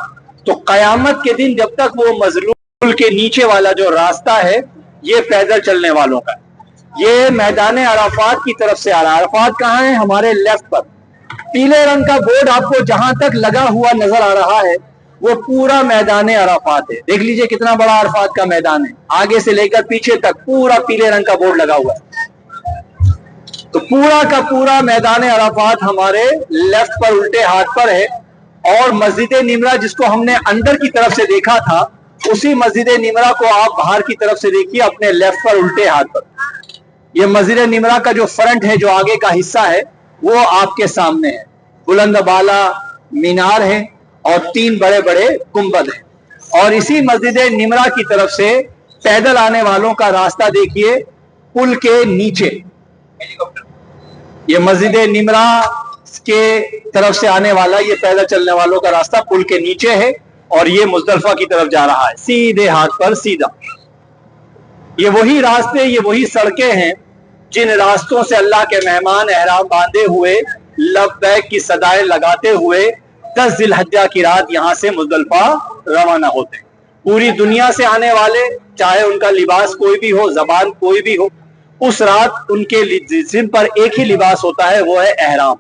तो कयामत के दिन जब तक वो मजलूम के नीचे वाला जो रास्ता है ये पैदल चलने वालों का, ये मैदान अराफात की तरफ से आ रहा है। अराफात कहाँ है? हमारे लेफ्ट पर पीले रंग का बोर्ड आपको जहां तक लगा हुआ नजर आ रहा है वो पूरा मैदान अराफात है। देख लीजिए कितना बड़ा अराफात का मैदान है, आगे से लेकर पीछे तक पूरा पीले रंग का बोर्ड लगा हुआ है। तो पूरा का पूरा मैदान अराफात हमारे लेफ्ट पर, उल्टे हाथ पर है। और मस्जिद निमरा जिसको हमने अंदर की तरफ से देखा था, उसी मस्जिद निमरा को आप बाहर की तरफ से देखिए, अपने लेफ्ट पर, उल्टे हाथ पर। ये मस्जिद निमरा का जो फ्रंट है, जो आगे का हिस्सा है, वो आपके सामने है। बुलंद बाला मीनार है और 3 बड़े बड़े गुंबद है। और इसी मस्जिद निमरा की तरफ से पैदल आने वालों का रास्ता देखिए, पुल के नीचे। ये मस्जिद निमरा के तरफ से आने वाला ये पैदल चलने वालों का रास्ता पुल के नीचे है और ये मुजदलफा की तरफ जा रहा है, सीधे हाथ पर सीधा। ये वही रास्ते, ये वही सड़कें हैं जिन रास्तों से अल्लाह के मेहमान एहराम बांधे हुए, लब्बैक की सदाएं लगाते हुए 10 जिलहज्जा की रात यहाँ से मुजदलफा रवाना होते हैं। पूरी दुनिया से आने वाले, चाहे उनका लिबास कोई भी हो, जबान कोई भी हो, उस रात उनके जिस्म पर एक ही लिबास होता है, वो है एहराम।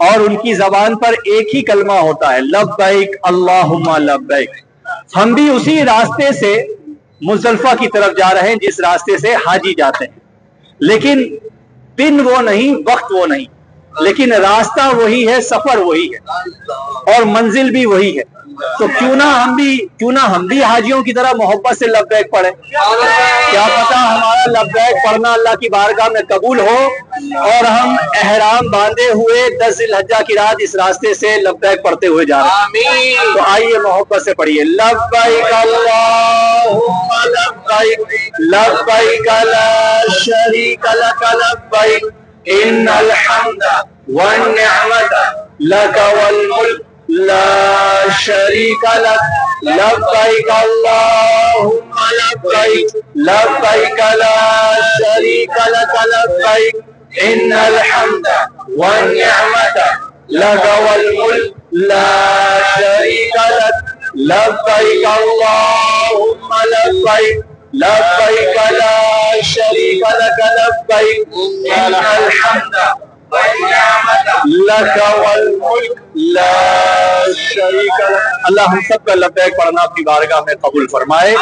और उनकी जबान पर एक ही कलमा होता है, लब्बैक अल्लाहुम्मा लब्बैक। हम भी उसी रास्ते से मुजदलिफा की तरफ जा रहे हैं जिस रास्ते से हाजी जाते हैं, लेकिन दिन वो नहीं, वक्त वो नहीं, लेकिन रास्ता वही है, सफर वही है और मंजिल भी वही है। तो क्यों ना हम भी हाजियों की तरह मोहब्बत से लब्बैक पढ़े। क्या पता हमारा लब्बैक पढ़ना अल्लाह की बारगाह में कबूल हो और हम एहराम बांधे हुए 10 ज़िलहज्जा की रात इस रास्ते से लब्बैक पढ़ते हुए जा रहे हैं। तो आइए मोहब्बत से पढ़िए, लब्बैक अल्लाहुम्मा लब्बैक, लब्बैक ला शरीका लक लब्बैक, इन्नल हम्दा वन निअमता लक वल मुल्क ला शरीका लक, लब्बैक अल्लाहुम्मा लब्बैक, लब्बैक ला शरीका लक लब्बैक, इन्नल हम्दा वन निअमता लक वल मुल्क ला शरीका लक, लब्बैक अल्लाहुम्मा लब्बैक, लब्बैक ला शरीका लक लब्बैक, इन्नल हम्दा लक वल मुल्क ला शरीका लक। अल्लाह हम सब का लब्बैक पढ़ना अपनी बारगाह में कबूल फरमाए।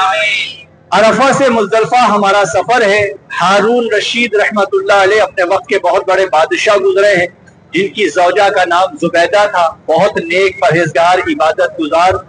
अरफा से मुजदलिफा हमारा सफर है। हारून रशीद रहमतुल्लाह अलैह अपने वक्त के बहुत बड़े बादशाह गुजरे हैं, जिनकी ज़ौजा का नाम जुबैदा था। बहुत नेक, परहेजगार, इबादत गुजार।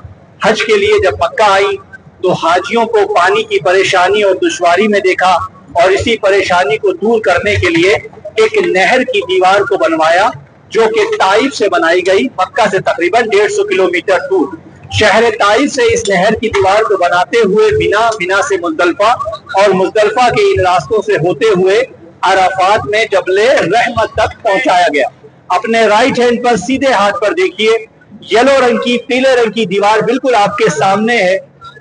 हज के लिए जब मक्का आई तो हाजियों को पानी की परेशानी और दुश्वारी में देखा और इसी परेशानी को दूर करने के लिए एक नहर की दीवार को बनवाया, जो कि ताइफ से बनाई गई, मक्का से तकरीबन 150 किलोमीटर दूर। शहर ताइफ से इस नहर की दीवार को बनाते हुए मिना से मुजदलिफा और मुजदलिफा के इन रास्तों से होते हुए अराफात में जबले रहमत तक पहुंचाया गया। अपने राइट हैंड पर सीधे हाथ पर देखिए, येलो रंग की, पीले रंग की दीवार बिल्कुल आपके सामने है।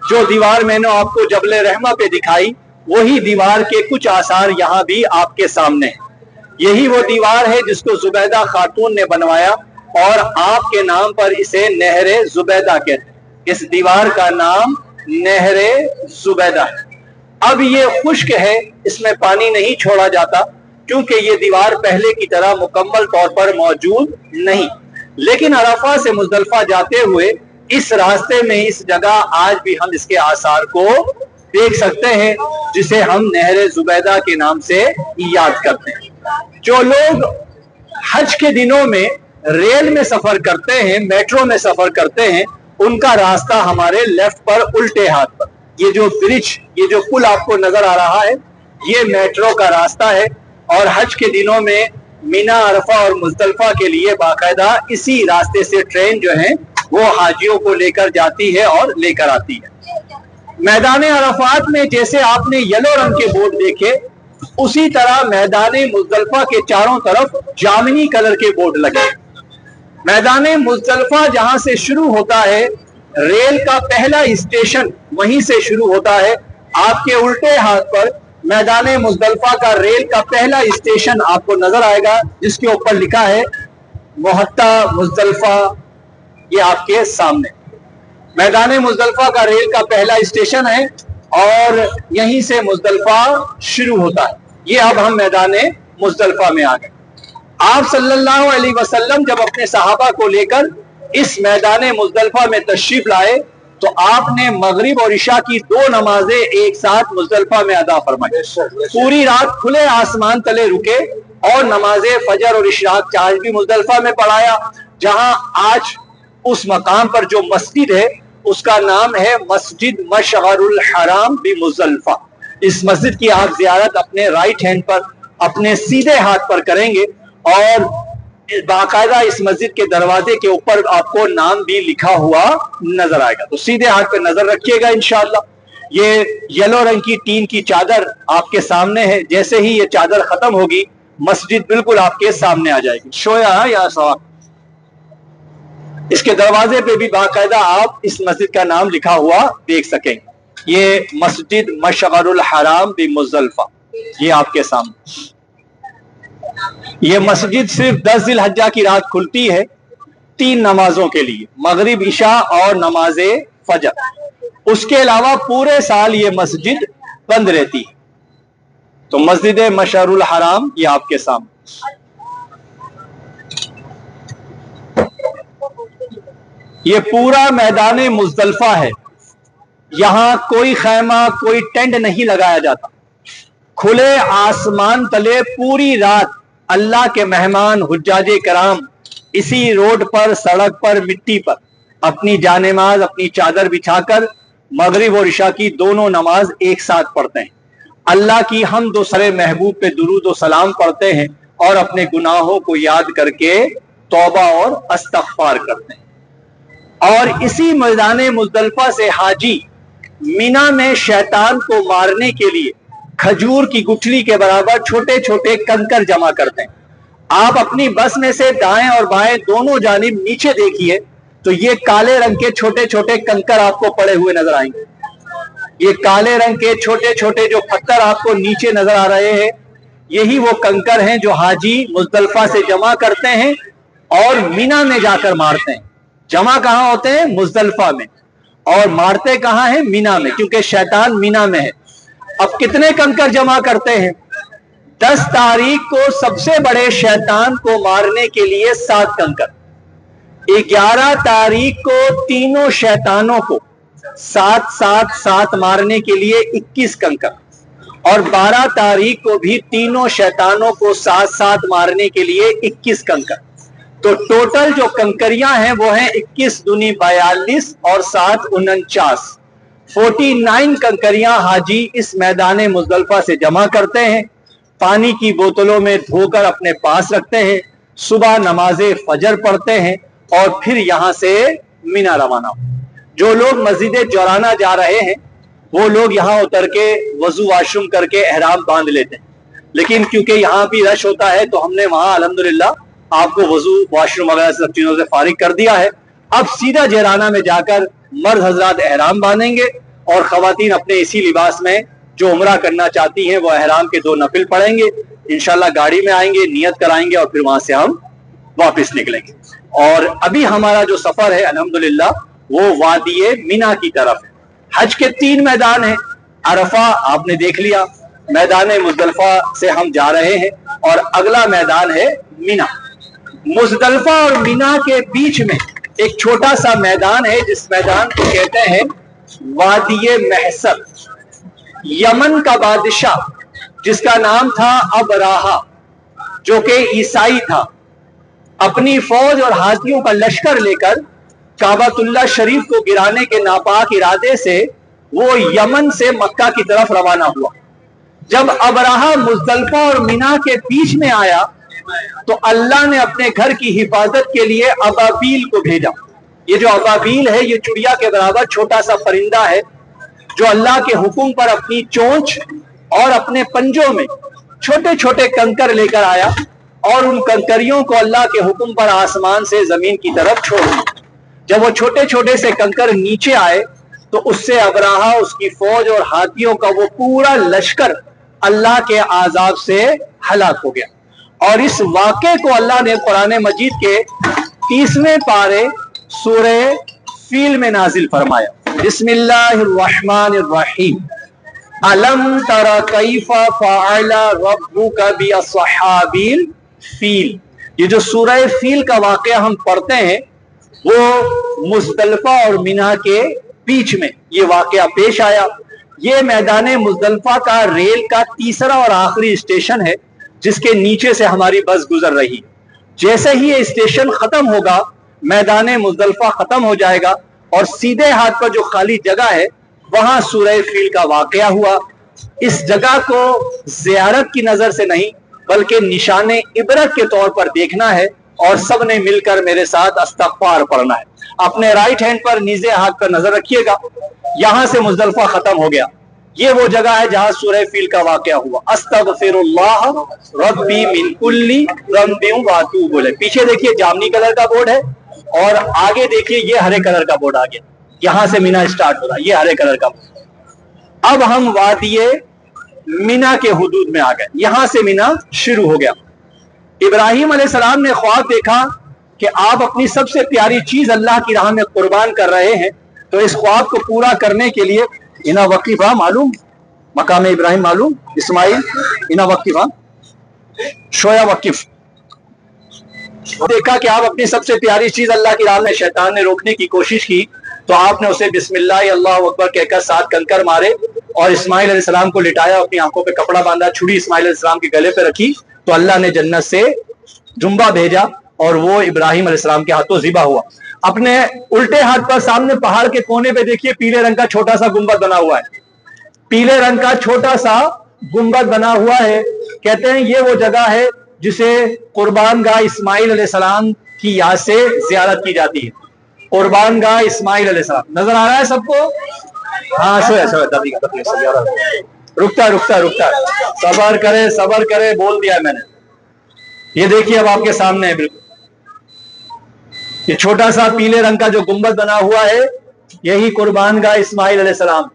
जो दीवार मैंने आपको जबले रहमा पे दिखाई, वही दीवार के कुछ आसार यहाँ भी आपके सामने है। यही वो दीवार है जिसको जुबैदा खातून ने बनवाया और आपके नाम पर इसे नहरे जुबैदा कहते हैं। इस दीवार का नाम नहरे जुबैदा है। अब ये खुश्क है, इसमें पानी नहीं छोड़ा जाता क्योंकि ये दीवार पहले की तरह मुकम्मल तौर पर मौजूद नहीं। लेकिन अरफा से मुजदलिफा जाते हुए इस रास्ते में इस जगह आज भी हम इसके आसार को देख सकते हैं, जिसे हम नहरे जुबैदा के नाम से याद करते हैं। जो लोग हज के दिनों में रेल में सफर करते हैं, मेट्रो में सफर करते हैं, उनका रास्ता हमारे लेफ्ट पर उल्टे हाथ पर, ये जो ब्रिज, ये जो पुल आपको नजर आ रहा है, ये मेट्रो का रास्ता है। और हज के दिनों में मीना, अरफा और मुजदलिफा के लिए बाकायदा इसी रास्ते से ट्रेन जो है वो हाजियों को लेकर जाती है और लेकर आती है। मैदान अरफात में जैसे आपने येलो रंग के बोर्ड देखे, उसी तरह मैदान मुजदलिफा के चारों तरफ जामनी कलर के बोर्ड लगे। मैदान मुजदलिफा जहां से शुरू होता है, रेल का पहला स्टेशन वहीं से शुरू होता है। आपके उल्टे हाथ पर मैदान मुजदलिफा का रेल का पहला स्टेशन आपको नजर आएगा, जिसके ऊपर लिखा है मुहत्ता मुजदलिफा। ये आपके सामने मैदान मुजदलिफा का रेल का पहला स्टेशन है और यहीं से मुजदलिफा शुरू होता है। ये अब हम मैदान मुजदलिफा में आ गए। आप सल्लल्लाहु अलैहि वसल्लम जब अपने सहाबा को लेकर इस मैदान मुजदलिफा में तशरीफ लाए तो आपने मगरिब और इशा की 2 नमाजें एक साथ मुजदलिफा में अदा फरमाई। पूरी रात खुले आसमान तले रुके और नमाजे फजर और इशराक चार्ज भी मुजदलिफा में पढ़ाया, जहां आज उस मकाम पर जो मस्जिद है उसका नाम है मस्जिद मशअरुल हराम बि मुजदलिफा। इस मस्जिद की आप जियारत अपने राइट हैंड पर, अपने सीधे हाथ पर करेंगे और बाकायदा इस मस्जिद के दरवाजे के ऊपर आपको नाम भी लिखा हुआ नजर आएगा। तो सीधे हाथ पे नजर रखिएगा इंशाअल्लाह। ये येलो रंग की टीन की चादर आपके सामने है। जैसे ही ये चादर खत्म होगी, मस्जिद बिल्कुल आपके सामने आ जाएगी। शोया या सवा, इसके दरवाजे पे भी बाकायदा आप इस मस्जिद का नाम लिखा हुआ देख सकेंगे। ये मस्जिद मशअरुल हराम बि मुजदलिफा, ये आपके सामने। ये मस्जिद सिर्फ 10 ज़िलहज्जा की रात खुलती है 3 नमाजों के लिए, मगरिब, इशा और नमाजे फजर। उसके अलावा पूरे साल ये मस्जिद बंद रहती है। तो मस्जिद मशअरुल हराम ये आपके सामने। ये पूरा मैदान मुजदलिफा है यहाँ कोई खैमा, कोई टेंट नहीं लगाया जाता। खुले आसमान तले पूरी रात अल्लाह के मेहमान हुज्जाजे कराम इसी रोड पर, सड़क पर, मिट्टी पर अपनी जानेमाज, अपनी चादर बिछाकर मगरिब और इशा की दोनों नमाज एक साथ पढ़ते हैं। अल्लाह की हमद व सरे महबूब पे दुरूद व सलाम पढ़ते हैं और अपने गुनाहों को याद करके तौबा और अस्तगफार करते हैं। और इसी मैदान मुज़दलिफा से हाजी मीना में शैतान को मारने के लिए खजूर की गुठली के बराबर छोटे छोटे कंकर जमा करते हैं। आप अपनी बस में से दाएं और बाएं दोनों जानिब नीचे देखिए तो ये काले रंग के छोटे छोटे कंकर आपको पड़े हुए नजर आएंगे। ये काले रंग के छोटे छोटे जो पत्थर आपको नीचे नजर आ रहे हैं, यही वो कंकर हैं जो हाजी मुज़दलिफा से जमा करते हैं और मीना में जाकर मारते हैं। जमा कहां होते हैं? मुज़दलिफा में, और मारते कहां हैं? मीना में, क्योंकि शैतान मीना में है। अब कितने कंकर जमा करते हैं? 10 तारीख को सबसे बड़े शैतान को मारने के लिए 7 कंकर, 11 तारीख को तीनों शैतानों को 7-7-7 मारने के लिए 21 कंकर, और 12 तारीख को भी तीनों शैतानों को 7-7 मारने के लिए 21 कंकर। तो टोटल जो कंकरियां हैं वो हैं 21 दूनी 42 और 7 49, 49 कंकरियां हाजी इस मैदान मुज़दलिफा से जमा करते हैं, पानी की बोतलों में धोकर अपने पास रखते हैं, सुबह नमाजे फजर पढ़ते हैं और फिर यहां से मीना रवाना हो। जो लोग मस्जिद जोराना जा रहे हैं वो लोग यहां उतर के वजू वाशरूम करके एहराम बांध लेते हैं, लेकिन क्योंकि यहां भी रश होता है तो हमने वहां अल्हम्दुलिल्लाह आपको वजू वाशरूम वगैरह सब चीजों से फारिग कर दिया है। अब सीधा जोराना में जाकर मर्द हजरात एहराम बांधेंगे और खवातीन अपने इसी लिबास में जो उम्रा करना चाहती हैं वो एहराम के 2 नफिल पढ़ेंगे, इंशाल्लाह गाड़ी में आएंगे, नियत कराएंगे और फिर वहां से हम वापस निकलेंगे। और अभी हमारा जो सफर है अल्हम्दुलिल्लाह वो वादिये मीना की तरफ है। हज के 3 मैदान हैं। अरफा आपने देख लिया, मैदान मुज़दलिफा से हम जा रहे हैं और अगला मैदान है मीना। मुज़दलिफा और मीना के बीच में एक छोटा सा मैदान है जिस मैदान को कहते हैं वादिये महसर। यमन का बादशाह जिसका नाम था अबराहा, जो कि ईसाई था, अपनी फौज और हाथियों का लश्कर लेकर काबतुल्लाह शरीफ को गिराने के नापाक इरादे से वो यमन से मक्का की तरफ रवाना हुआ। जब अबराहा मुज़दलिफा और मीना के बीच में आया तो अल्लाह ने अपने घर की हिफाजत के लिए अबाबील को भेजा। ये जो अबाबील है ये चिड़िया के बराबर छोटा सा परिंदा है जो अल्लाह के हुक्म पर अपनी चोंच और अपने पंजों में छोटे छोटे कंकर लेकर आया और उन कंकरियों को अल्लाह के हुक्म पर आसमान से जमीन की तरफ छोड़ दिया। जब वो छोटे छोटे से कंकर नीचे आए तो उससे अबराहा, उसकी फौज और हाथियों का वो पूरा लश्कर अल्लाह के आजाब से हलाक हो गया। और इस वाक़े को अल्लाह ने कुरान मजीद के 30वें पारे सूरह फील में नाजिल फरमाया। बिस्मिल्लाहिर्रहमानिर्रहीम। अलम तरा कैफा फ़अला रब्बुका बिअस्हाबिल फील। ये जो सूरह फील का वाक़या हम पढ़ते हैं वो मुज़दलिफा और मीना के बीच में ये वाक़या पेश आया। ये मैदान मुज़दलिफा का रेल का तीसरा और आखिरी स्टेशन है जिसके नीचे से हमारी बस गुजर रही। जैसे ही ये स्टेशन खत्म होगा मैदान मुज़दलिफा खत्म हो जाएगा और सीधे हाथ पर जो खाली जगह है वहां सूरह फील का वाक़या हुआ। इस जगह को ज़ियारत की नजर से नहीं बल्कि निशाने इबरत के तौर पर देखना है और सब ने मिलकर मेरे साथ अस्तगफार पढ़ना है। अपने राइट हैंड पर नीजे हाथ पर नजर रखिएगा। यहां से मुज़दलिफा खत्म हो गया। ये वो जगह है जहां सूरह फील का वाक़या हुआ। अस्तगफिरुल्लाह रब्बी मिन कुल्ली ज़ंबिन व अतूबु इलैह। पीछे देखिए जामनी कलर का बोर्ड है और आगे देखिए ये हरे कलर का बोर्ड आ गया। यहां से मीना स्टार्ट हो रहा है, ये हरे कलर का बोर्ड। अब हम वादिये मीना के हुदूद में आ गए, यहां से मीना शुरू हो गया। इब्राहिम अलैहिस्सलाम ने ख्वाब देखा कि आप अपनी सबसे प्यारी चीज अल्लाह की राह में कुर्बान कर रहे हैं, तो इस ख्वाब को पूरा करने के लिए इना वकीफा मालूम, मकाम इब्राहिम मालूम, इस्माइल इना वकीफा शोया वकीफ। देखा कि आप अपनी सबसे प्यारी चीज अल्लाह की राह में, शैतान ने रोकने की कोशिश की तो आपने उसे बिस्मिल्लाह अल्लाह अकबर कहकर 7 कंकर मारे और इस्माइल अलैहिस्सलाम को लिटाया, अपनी आंखों पे कपड़ा बांधा, छुरी इस्माइल अलैहिस्सलाम के गले पे रखी, तो अल्लाह ने जन्नत से जुम्बा भेजा और वो इब्राहिम अलैहिस्सलाम के हाथों ज़िबा हुआ। अपने उल्टे हाथ पर सामने पहाड़ के कोने पे देखिए पीले रंग का छोटा सा गुंबद बना हुआ है, पीले रंग का छोटा सा गुंबद बना हुआ है। कहते हैं ये वो जगह है जिसे कुर्बान गाह इस्माइल अलैहिस्सलाम की याद से जियारत की जाती है। कुर्बान गाह इस्माइल अलैहिस्सलाम नजर आ रहा है सबको? हाँ रुकता सबर करे बोल दिया मैंने। ये देखिए अब आपके सामने है बिल्कुल, ये छोटा सा पीले रंग का जो गुंबद बना हुआ है यही कुर्बान गाह इस्माइल अलैहिस्सलाम।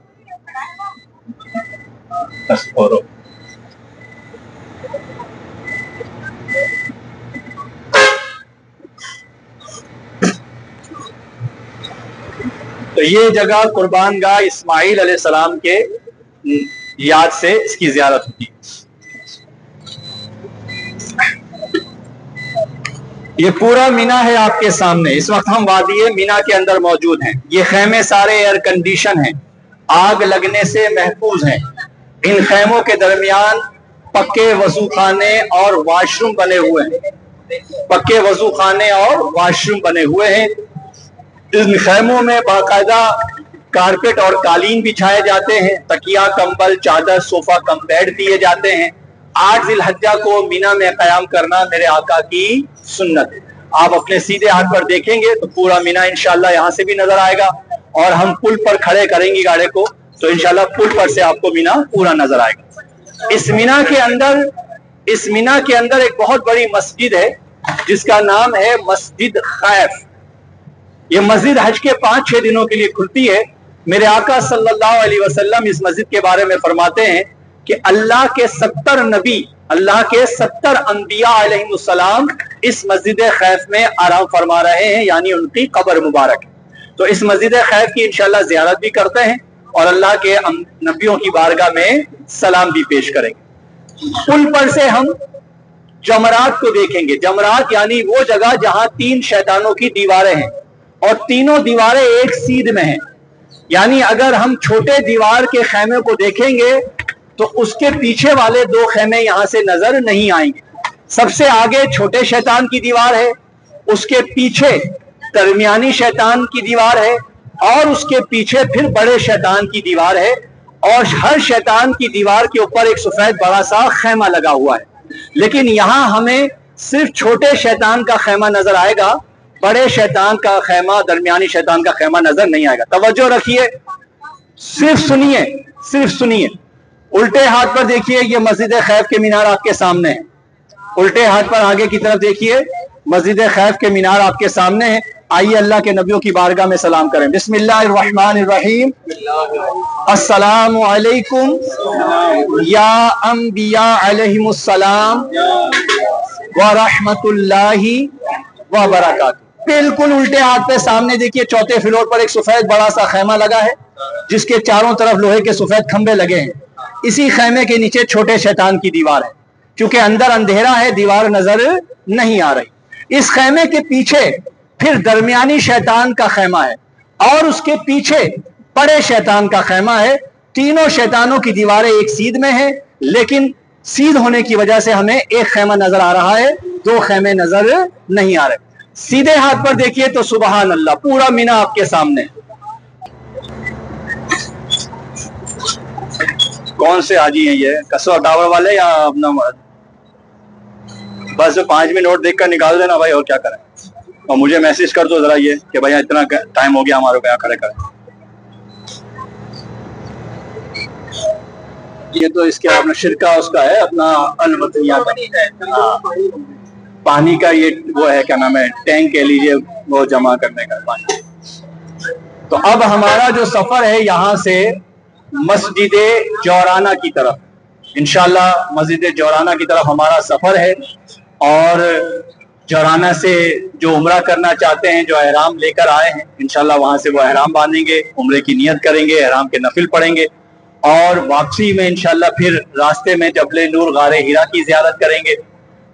तो ये जगह कुर्बान गाह इस्माइल अलैहिस्सलाम के याद से इसकी जियारत होती है। ये पूरा मीना है आपके सामने, इस वक्त हम वादी मीना के अंदर मौजूद हैं। ये खेमे सारे एयर कंडीशन हैं, आग लगने से महफूज हैं। इन खेमों के दरमियान पक्के वजू खाने और वॉशरूम बने हुए हैं, पक्के वजू खाने और वॉशरूम बने हुए हैं। इन खेमों में बाकायदा कारपेट और कालीन बिछाए जाते हैं, तकिया कंबल चादर सोफा कम बेड दिए जाते हैं। 8 ज़िलहज्जा को मीना में क़याम करना मेरे आका की सुन्नत है। आप अपने सीधे हाथ पर देखेंगे तो पूरा मीना इंशाल्लाह यहाँ से भी नजर आएगा, और हम पुल पर खड़े करेंगे गाड़ी को तो इंशाल्लाह पुल पर से आपको मीना पूरा नजर आएगा। इस मीना के अंदर एक बहुत बड़ी मस्जिद है जिसका नाम है मस्जिद खैफ। ये मस्जिद हज के 5-6 दिनों के लिए खुलती है। मेरे आका सल्लल्लाहु अलैहि वसल्लम इस मस्जिद के बारे में फरमाते हैं कि अल्लाह के 70 नबी, अल्लाह के 70 अंबिया अलैहिमुस्सलाम इस मस्जिद खैफ में आराम फरमा रहे हैं, यानी उनकी कब्र मुबारक है। तो इस मस्जिद खैफ की इंशाल्लाह ज़ियारत भी करते हैं और अल्लाह के नबियों की बारगाह में सलाम भी पेश करेंगे। पुल पर से हम जमरात को देखेंगे। जमरात यानी वो जगह जहां 3 शैतानों की दीवारें हैं और तीनों दीवारें एक सीध में हैं। यानी अगर हम छोटे दीवार के खेमे को देखेंगे तो उसके पीछे वाले 2 खेमे यहां से नजर नहीं आएंगे। सबसे आगे छोटे शैतान की दीवार है, उसके पीछे दरमियानी शैतान की दीवार है और उसके पीछे फिर बड़े शैतान की दीवार है, और हर शैतान की दीवार के ऊपर एक सफेद बड़ा सा खेमा लगा हुआ है। लेकिन यहां हमें सिर्फ छोटे शैतान का खेमा नजर आएगा, बड़े शैतान का खेमा, दरमियानी शैतान का खेमा नजर नहीं आएगा। तवज्जो रखिए, सिर्फ सुनिए। उल्टे हाथ पर देखिए, ये मस्जिद खैफ के मीनार आपके सामने है। उल्टे हाथ पर आगे की तरफ देखिए, मस्जिद खैफ के मीनार आपके सामने है। आइए अल्लाह के नबियों की बारगाह में सलाम करें। बिस्मिल्लाहिर्रहमानिर्रहीम। अस्सलामु अलैकुम या अंबिया अलैहिमुस्सलाम व रहमतुल्लाहि व बरकातुहू। बिल्कुल उल्टे हाथ पे सामने देखिए, चौथे फ्लोर पर एक सफेद बड़ा सा खेमा लगा है जिसके चारों तरफ लोहे के सफेद खंबे लगे हैं। इसी खेमे के नीचे छोटे शैतान की दीवार है। क्योंकि अंदर अंधेरा है, दीवार नजर नहीं आ रही। इस खेमे के पीछे फिर दरमियानी शैतान का खेमा है और उसके पीछे बड़े शैतान का खेमा है। तीनों शैतानों की दीवारें एक सीध में है, लेकिन सीध होने की वजह से हमें एक खेमा नजर आ रहा है, 2 खेमे नजर नहीं आ रहे। सीधे हाथ पर देखिए तो सुबहान अल्लाह, पूरा मीना आपके सामने। कौन से हाजी हैं ये, कसवा टावर वाले या अपना? बस 5 मिनट नोट देखकर निकाल देना भाई, और क्या करें। और मुझे मैसेज कर दो जरा ये कि भाई इतना टाइम हो गया हमारे को, यहाँ खड़े करें। ये तो इसके अपना शिरका उसका है, अपना अलवतनिया का पानी का ये वो है, क्या नाम है, टैंक कह लीजिए, वो जमा करने का पानी। तो अब हमारा जो सफर है यहाँ से मस्जिद जौराना की तरफ, इंशाल्लाह मस्जिद जौराना की तरफ हमारा सफर है। और जौराना से जो उम्रा करना चाहते हैं, जो एहराम लेकर आए हैं, इंशाल्लाह वहां से वो एहराम बांधेंगे, उम्रे की नियत करेंगे, एहराम के नफिल पढ़ेंगे और वापसी में इंशाल्लाह फिर रास्ते में जबले नूर गारे हिरा की जियारत करेंगे।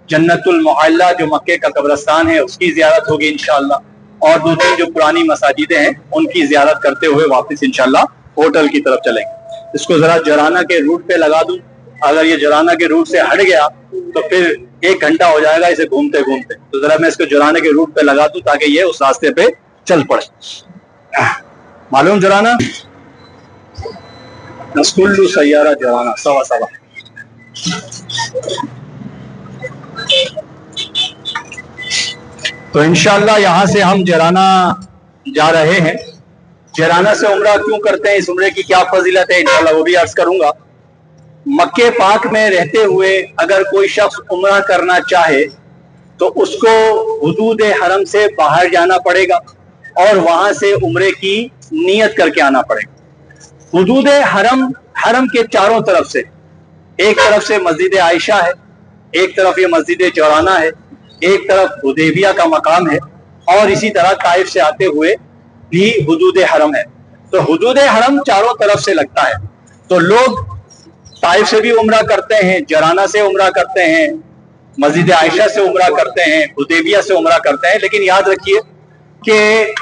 जन्नतुल मुअल्ला जो मक्के का कब्रिस्तान है उसकी जियारत होगी इंशाल्लाह। اور 2-3 जो पुरानी मसाजिदें हैं उनकी ज़ियारत करते हुए वापस इंशाल्लाह होटल की तरफ चलेंगे। इसको ज़रा जराना के रूट पे लगा दूं, अगर ये जराना के रूट से हट गया तो फिर 1 घंटा हो जाएगा इसे घूमते घूमते, तो ज़रा मैं इसको जराना के रूट पे लगा दूं ताकि ये उस रास्ते पे चल पड़े। मालूम जराना नस्कुल्लु सैयारा जराना सवा सवा। तो इंशाल्लाह यहाँ से हम जराना जा रहे हैं। जराना से उम्रा क्यों करते हैं, इस उम्रे की क्या फजीलत है, इंशाल्लाह वो भी अर्ज करूंगा। मक्के पाक में रहते हुए अगर कोई शख्स उम्रा करना चाहे तो उसको हुदूद हरम से बाहर जाना पड़ेगा और वहां से उम्रे की नियत करके आना पड़ेगा। हुदूद हरम, हरम के चारों तरफ से, एक तरफ से मस्जिद आयशा है, एक तरफ ये मस्जिद जराना है, एक तरफ हुदैबिया का मकाम है और इसी तरह ताइफ से आते हुए भी हुदूद हरम है। तो हुदूद हरम चारों तरफ से लगता है। तो लोग ताइफ से भी उम्रा करते हैं, जराना से उम्रा करते हैं, मस्जिद आयशा से उम्रा करते हैं, हुदैबिया से उम्रा करते हैं। लेकिन याद रखिए कि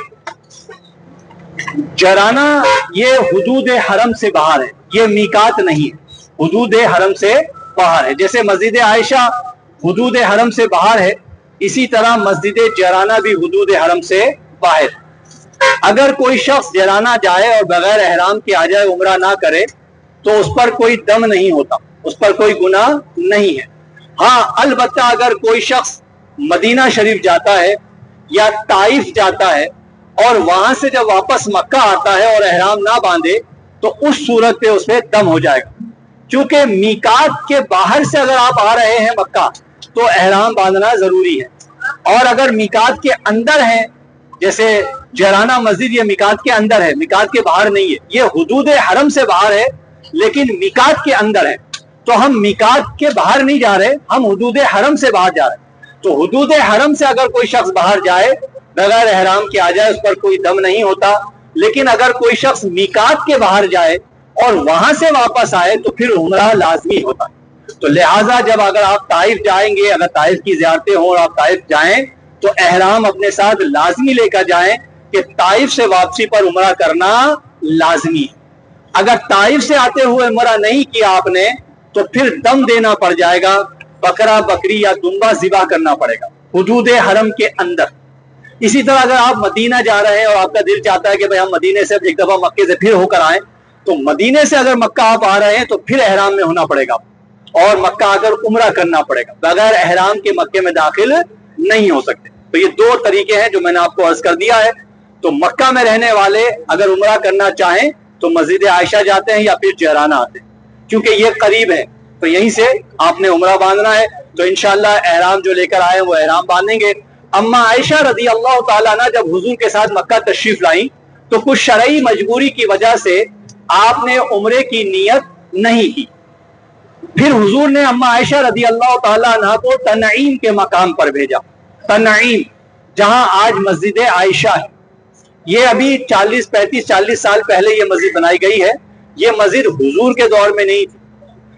जराना ये हुदूद हरम से बाहर है, ये मीकात नहीं है, हुदूद हरम से बाहर है। जैसे मस्जिद आयशा हुदूद हरम से बाहर है, इसी तरह मस्जिद जराना भी हुदूद हरम से बाहर। अगर कोई शख्स जराना जाए और बगैर एहराम के आ जाए, उम्रा ना करे, तो उस पर कोई दम नहीं होता, उस पर कोई गुनाह नहीं है। हाँ, अलबत्ता अगर कोई शख्स मदीना शरीफ जाता है या ताइफ जाता है और वहां से जब वापस मक्का आता है और एहराम ना बांधे, तो उस सूरत पे उसपे दम हो जाएगा। क्योंकि मीकात के बाहर से अगर आप आ रहे हैं मक्का तो एहराम बांधना जरूरी है, और अगर मीकात के अंदर हैं, जैसे जराना मस्जिद ये मीकात के अंदर है, मीकात के बाहर नहीं है, ये हुदूद हरम से बाहर है लेकिन मीकात के अंदर है। तो हम मीकात के बाहर नहीं जा रहे, हम हुदूद हरम से बाहर जा रहे हैं। तो हुदूद हरम से अगर कोई शख्स बाहर जाए, बगैर एहराम के आ जाए, उस पर कोई दम नहीं होता। लेकिन अगर कोई शख्स मीकात के बाहर जाए और वहां से वापस आए तो फिर उम्रा लाजमी होता है। तो लिहाजा जब अगर आप ताइफ जाएंगे, अगर ताइफ की ज़ियारतें हो और आप ताइफ जाएं, तो एहराम अपने साथ लाजमी लेकर जाएं कि ताइफ से वापसी पर उम्रा करना लाजमी है। अगर ताइफ से आते हुए उम्रा नहीं किया आपने तो फिर दम देना पड़ जाएगा, बकरा बकरी या दुम्बा ज़िबा करना पड़ेगा हुदूद हरम के अंदर। इसी तरह अगर आप मदीना जा रहे हैं और आपका दिल चाहता है कि भाई हम मदीने से एक दफा मक्के से फिर होकर आए, तो मदीने से अगर मक्का आप आ रहे हैं तो फिर एहराम में होना पड़ेगा और मक्का आकर उम्रा करना पड़ेगा। बगैर एहराम के मक्के में दाखिल नहीं हो सकते। तो ये 2 तरीके हैं जो मैंने आपको अर्ज कर दिया है। तो मक्का में रहने वाले अगर उम्रा करना चाहें तो मस्जिद आयशा जाते हैं या फिर जराना आते हैं, क्योंकि ये करीब है, तो यहीं से आपने उम्रा बांधना है। तो इंशाल्लाह एहराम जो लेकर आए वो एहराम बांधेंगे। अम्मा आयशा रदी अल्लाह ताला अन्हा जब हुजूर के साथ मक्का तशरीफ लाई तो कुछ शरई मजबूरी की वजह से आपने उम्रे की नियत नहीं की। फिर हुजूर ने अम्मा आयशा रदी अल्लाह ताला अन्हा को तनईम के मकाम पर भेजा। तनईम, जहां आज मस्जिद आयशा है, ये अभी 35-40 साल पहले ये मस्जिद बनाई गई है। ये मस्जिद हुजूर के दौर में नहीं थी,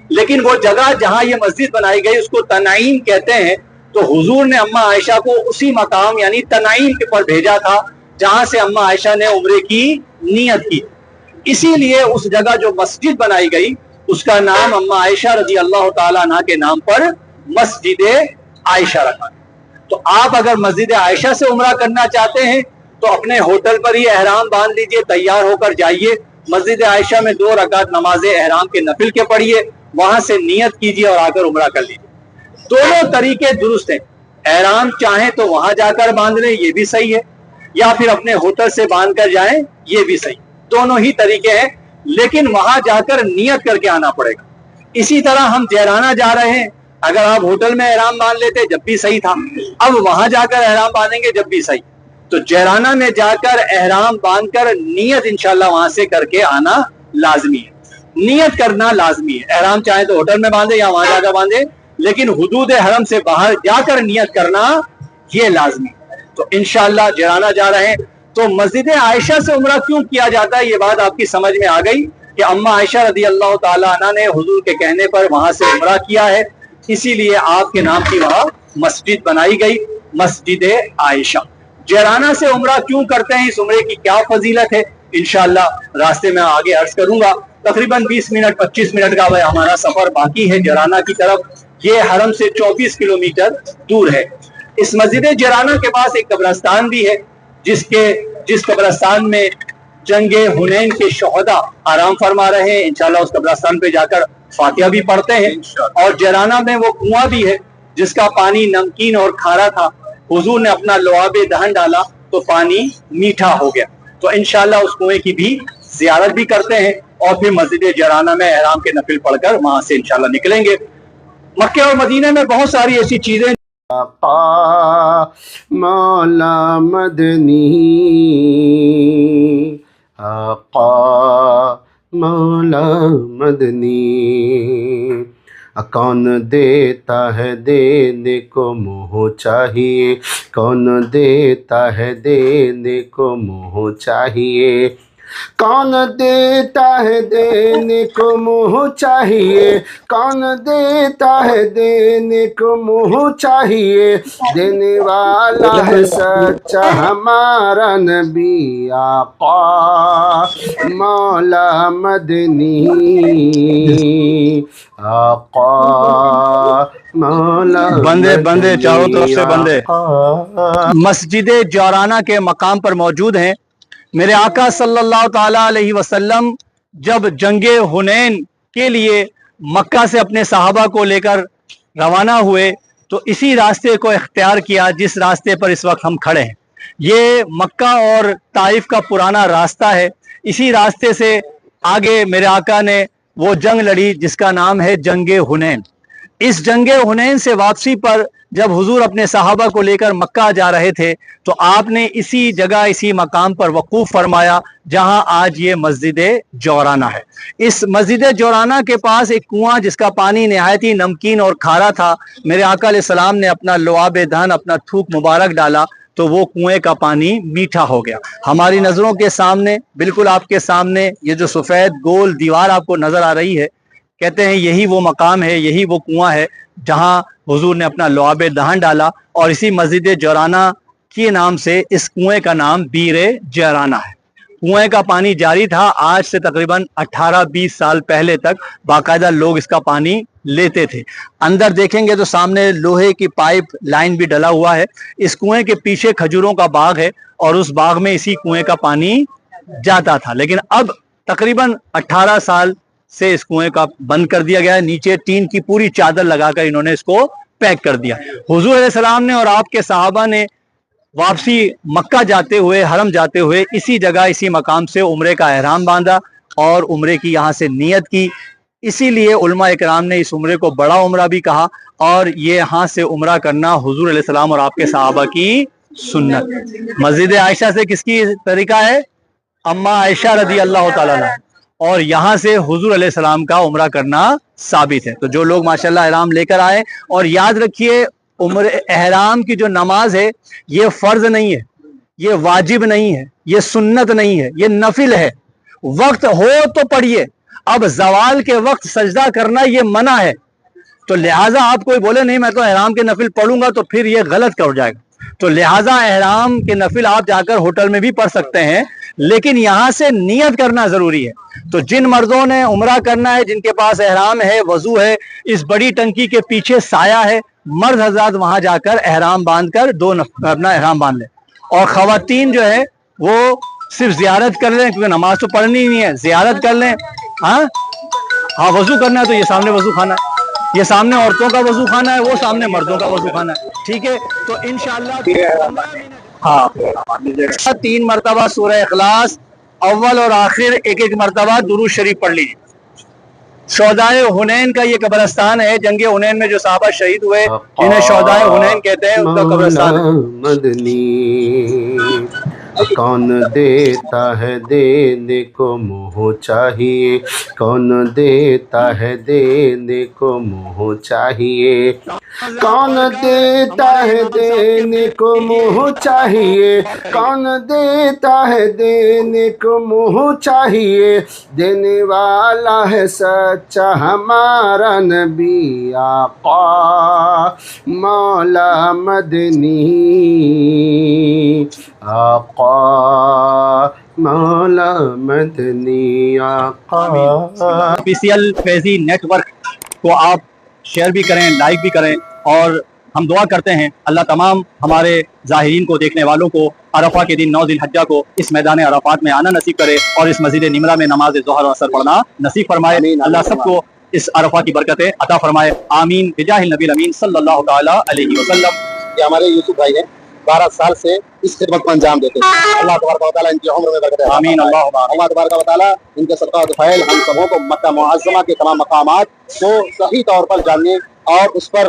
लेकिन वो जगह जहां ये मस्जिद बनाई गई उसको तनईम कहते हैं। तो हुजूर ने अम्मा आयशा को उसी मकाम यानी तनईम के पर भेजा था जहां से अम्मा आयशा ने उम्रे की नियत की। इसीलिए उस जगह जो मस्जिद बनाई गई उसका नाम अम्मा आयशा रजी अल्लाह ताला अन्हा के नाम पर मस्जिद आयशा रखा। तो आप अगर मस्जिद आयशा से उम्रा करना चाहते हैं तो अपने होटल पर ही एहराम बांध लीजिए, तैयार होकर जाइए, मस्जिद आयशा में 2 रकात नमाज एहराम के नफिल के पढ़िए, वहां से नियत कीजिए और आकर उम्रा कर लीजिए। दोनों तरीके दुरुस्त हैं। एहराम चाहें तो वहां जाकर बांध लें, ये भी सही है, या फिर अपने होटल से बांध कर जाएं, ये भी सही। दोनों ही तरीके हैं, लेकिन वहां जाकर नियत करके आना पड़ेगा। इसी तरह हम जराना जा रहे हैं, अगर आप होटल में एहराम बांध लेते जब भी सही था, अब वहां जाकर एहराम बांधेंगे जब भी सही। तो जराना में जाकर एहराम बांधकर नियत इंशाल्लाह वहां से करके आना लाजमी है, नियत करना लाजमी है। एहराम चाहे तो होटल में बांधे या वहां जाकर बांधे, लेकिन हुदूद हरम से बाहर जाकर नियत करना ये लाजमी है। तो इंशाल्लाह जराना जा रहे हैं तो मस्जिद आयशा से उम्रा क्यों किया जाता है, ये बात आपकी समझ में आ गई कि अम्मा आयशा रदी अल्लाह ताला अन्हा ने हुजूर के कहने पर वहां से उम्रा किया है, इसीलिए आपके नाम की वहां मस्जिद बनाई गई, मस्जिद आयशा। जिराना से उम्रा क्यों करते हैं, इस उम्रे की क्या फजीलत है, इंशाअल्लाह रास्ते में आगे अर्ज करूंगा। तकरीबन 20 मिनट 25 मिनट का भाई हमारा सफर बाकी है जिराना की तरफ। ये हरम से 24 किलोमीटर दूर है। इस मस्जिद जिराना के पास एक कब्रस्तान भी है, जिस कब्रस्तान में जंगे हुनैन के शोहदा आराम फरमा रहे हैं। इंशाल्लाह उस कब्रस्तान पे जाकर फातिहा भी पढ़ते हैं। और जिराना में वो कुआं भी है जिसका पानी नमकीन और खारा था, हुजूर ने अपना लुआब दहन डाला तो पानी मीठा हो गया। तो इंशाल्लाह उस कुएं की भी जियारत भी करते हैं और फिर मस्जिद जिराना में एहराम के नफिल पढ़कर वहां से इंशाल्लाह निकलेंगे। मक्के और मदीने में बहुत सारी ऐसी चीजें आका मौला मदनी, आका मौला मदनी, कौन देता है देने को मुँह चाहिए, कौन देता है देने को मुँह चाहिए, कौन देता है देने को मुँह चाहिए, कौन देता है देने को मुँह चाहिए, देने वाला है सच्चा हमारा नबी आका मौला मदनी, आका मौला बंदे बंदे चारों तरफ से बंदे मस्जिद जौराना के मकाम पर मौजूद हैं। मेरे आका सल्लल्लाहु ताला अलैहि वसल्लम जब जंगे हुनैन के लिए मक्का से अपने सहाबा को लेकर रवाना हुए तो इसी रास्ते को इख्तियार किया जिस रास्ते पर इस वक्त हम खड़े हैं। ये मक्का और ताइफ का पुराना रास्ता है। इसी रास्ते से आगे मेरे आका ने वो जंग लड़ी जिसका नाम है जंगे हुनैन। इस जंगे हुनैन से वापसी पर जब हुजूर अपने सहाबा को लेकर मक्का जा रहे थे तो आपने इसी जगह इसी मकाम पर वकूफ़ फरमाया जहां आज ये मस्जिद जौराना है। इस मस्जिद जौराना के पास एक कुआं जिसका पानी नहायत ही नमकीन और खारा था, मेरे आका अलैहिस्सलाम ने अपना लुआब दहन अपना थूक मुबारक डाला तो वो कुएं का पानी मीठा हो गया। हमारी नज़रों के सामने बिल्कुल आपके सामने ये जो सफ़ेद गोल दीवार आपको नज़र आ रही है, कहते हैं यही वो मकाम है, यही वो कुआं है जहां हुजूर ने अपना लुआब दहन डाला। और इसी मस्जिद जौराना के नाम से इस कुएं का नाम बीर जौराना है। कुएं का पानी जारी था, आज से तकरीबन 18-20 साल पहले तक बाकायदा लोग इसका पानी लेते थे। अंदर देखेंगे तो सामने लोहे की पाइप लाइन भी डला हुआ है। इस कुएं के पीछे खजूरों का बाग है और उस बाग में इसी कुएं का पानी जाता था, लेकिन अब तकरीबन 18 साल से इस कुएं का बंद कर दिया गया है। नीचे टीन की पूरी चादर लगाकर इन्होंने इसको पैक कर दिया। हुजूर अलैहिस्सलाम ने और आपके सहाबा ने वापसी मक्का जाते हुए हरम जाते हुए इसी जगह इसी मकाम से उम्रे का एहराम बांधा और उम्रे की यहाँ से नियत की। इसीलिए उलमा इकराम ने इस उम्रे को बड़ा उम्रा भी कहा और ये यहाँ से उम्रा करना हुजूर अलैहिस्सलाम और आपके सहाबा की सुन्नत। मस्जिद आयशा से किसकी तरीका है? अम्मा आयशा रदी अल्लाह ताला अन्हा। और यहाँ से हुजूर अलैहिस्सलाम का उम्रा करना साबित है। तो जो लोग माशाल्लाह एहराम लेकर आए, और याद रखिए उम्र एहराम की जो नमाज है ये फर्ज नहीं है, ये वाजिब नहीं है, ये सुन्नत नहीं है, ये नफिल है। वक्त हो तो पढ़िए। अब जवाल के वक्त सजदा करना ये मना है, तो लिहाजा आप कोई बोले नहीं मैं तो एहराम के नफिल पढ़ूंगा तो फिर ये गलत कर जाएगा। तो लिहाजा एहराम के नफिल आप जाकर होटल में भी पढ़ सकते हैं, लेकिन यहाँ से नियत करना जरूरी है। तो जिन मर्दों ने उम्रा करना है, जिनके पास एहराम है, वजू है, इस बड़ी टंकी के पीछे साया है, मर्द हजरात वहां जाकर एहराम बांधकर अपना एहराम बांध लें। और खवातीन जो है वो सिर्फ जियारत कर लें, क्योंकि नमाज तो पढ़नी ही नहीं है, जियारत कर लें। हाँ वजू करना है तो ये सामने वजू खाना है, ये सामने औरतों का वजू खाना है, वो सामने मर्दों का वजू खाना है। ठीक है, तो इंशाअल्लाह हाँ 3 मरतबा सूरह इखलास अव्वल और आखिर एक मरतबा दुरूद शरीफ पढ़ लीजिए। शोहदाए हुनैन का ये कब्रिस्तान है। जंगे हुनैन में जो साहबा शहीद हुए जिन्हें शोहदाए हुनैन कहते हैं, उनका कब्रिस्तान है। मदनी कौन देता है देने को मुँह चाहिए, कौन देता है देने को मुँह चाहिए, कौन देता है देने को मुँह चाहिए, कौन देता है देने को मुँह चाहिए, देने वाला है सच्चा हमारा नबी आका मौला मदनी। آقا مولا مدنی آقا. آفیشیل فیضی نیٹ ورک کو آپ شیئر بھی کریں، لائک بھی کریں، اور ہم دعا کرتے ہیں اللہ تمام ہمارے ظاہرین کو، دیکھنے والوں کو عرفہ کے دن 9 ذی الحجہ کو اس میدان عرفات میں آنا نصیب کرے اور اس مسجد نمرہ میں نماز ظہر و عصر پڑھنا نصیب فرمائے. اللہ سب کو اس عرفہ کی برکتیں عطا فرمائے. آمین بجاہ النبی الامین صلی اللہ تعالی علیہ وسلم. کہ ہمارے یوسف بھائی نے 12 سال سے اس خدمت کو انجام دیتے ہیں. اللہ تبارک و تعالیٰ ان کی عمر میں برکت عطا آمین. فرمائے. اللہ تبارک و تعالیٰ ان کے صدقہ و فضائل ہم سبوں کو مکہ معظمہ کے تمام مقامات کو صحیح طور پر جاننے اور اس پر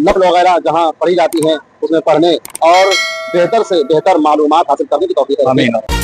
نقل وغیرہ جہاں پڑھی جاتی ہیں اس میں پڑھنے اور بہتر سے بہتر معلومات حاصل کرنے کی توفیق عطا فرمائے. آمین.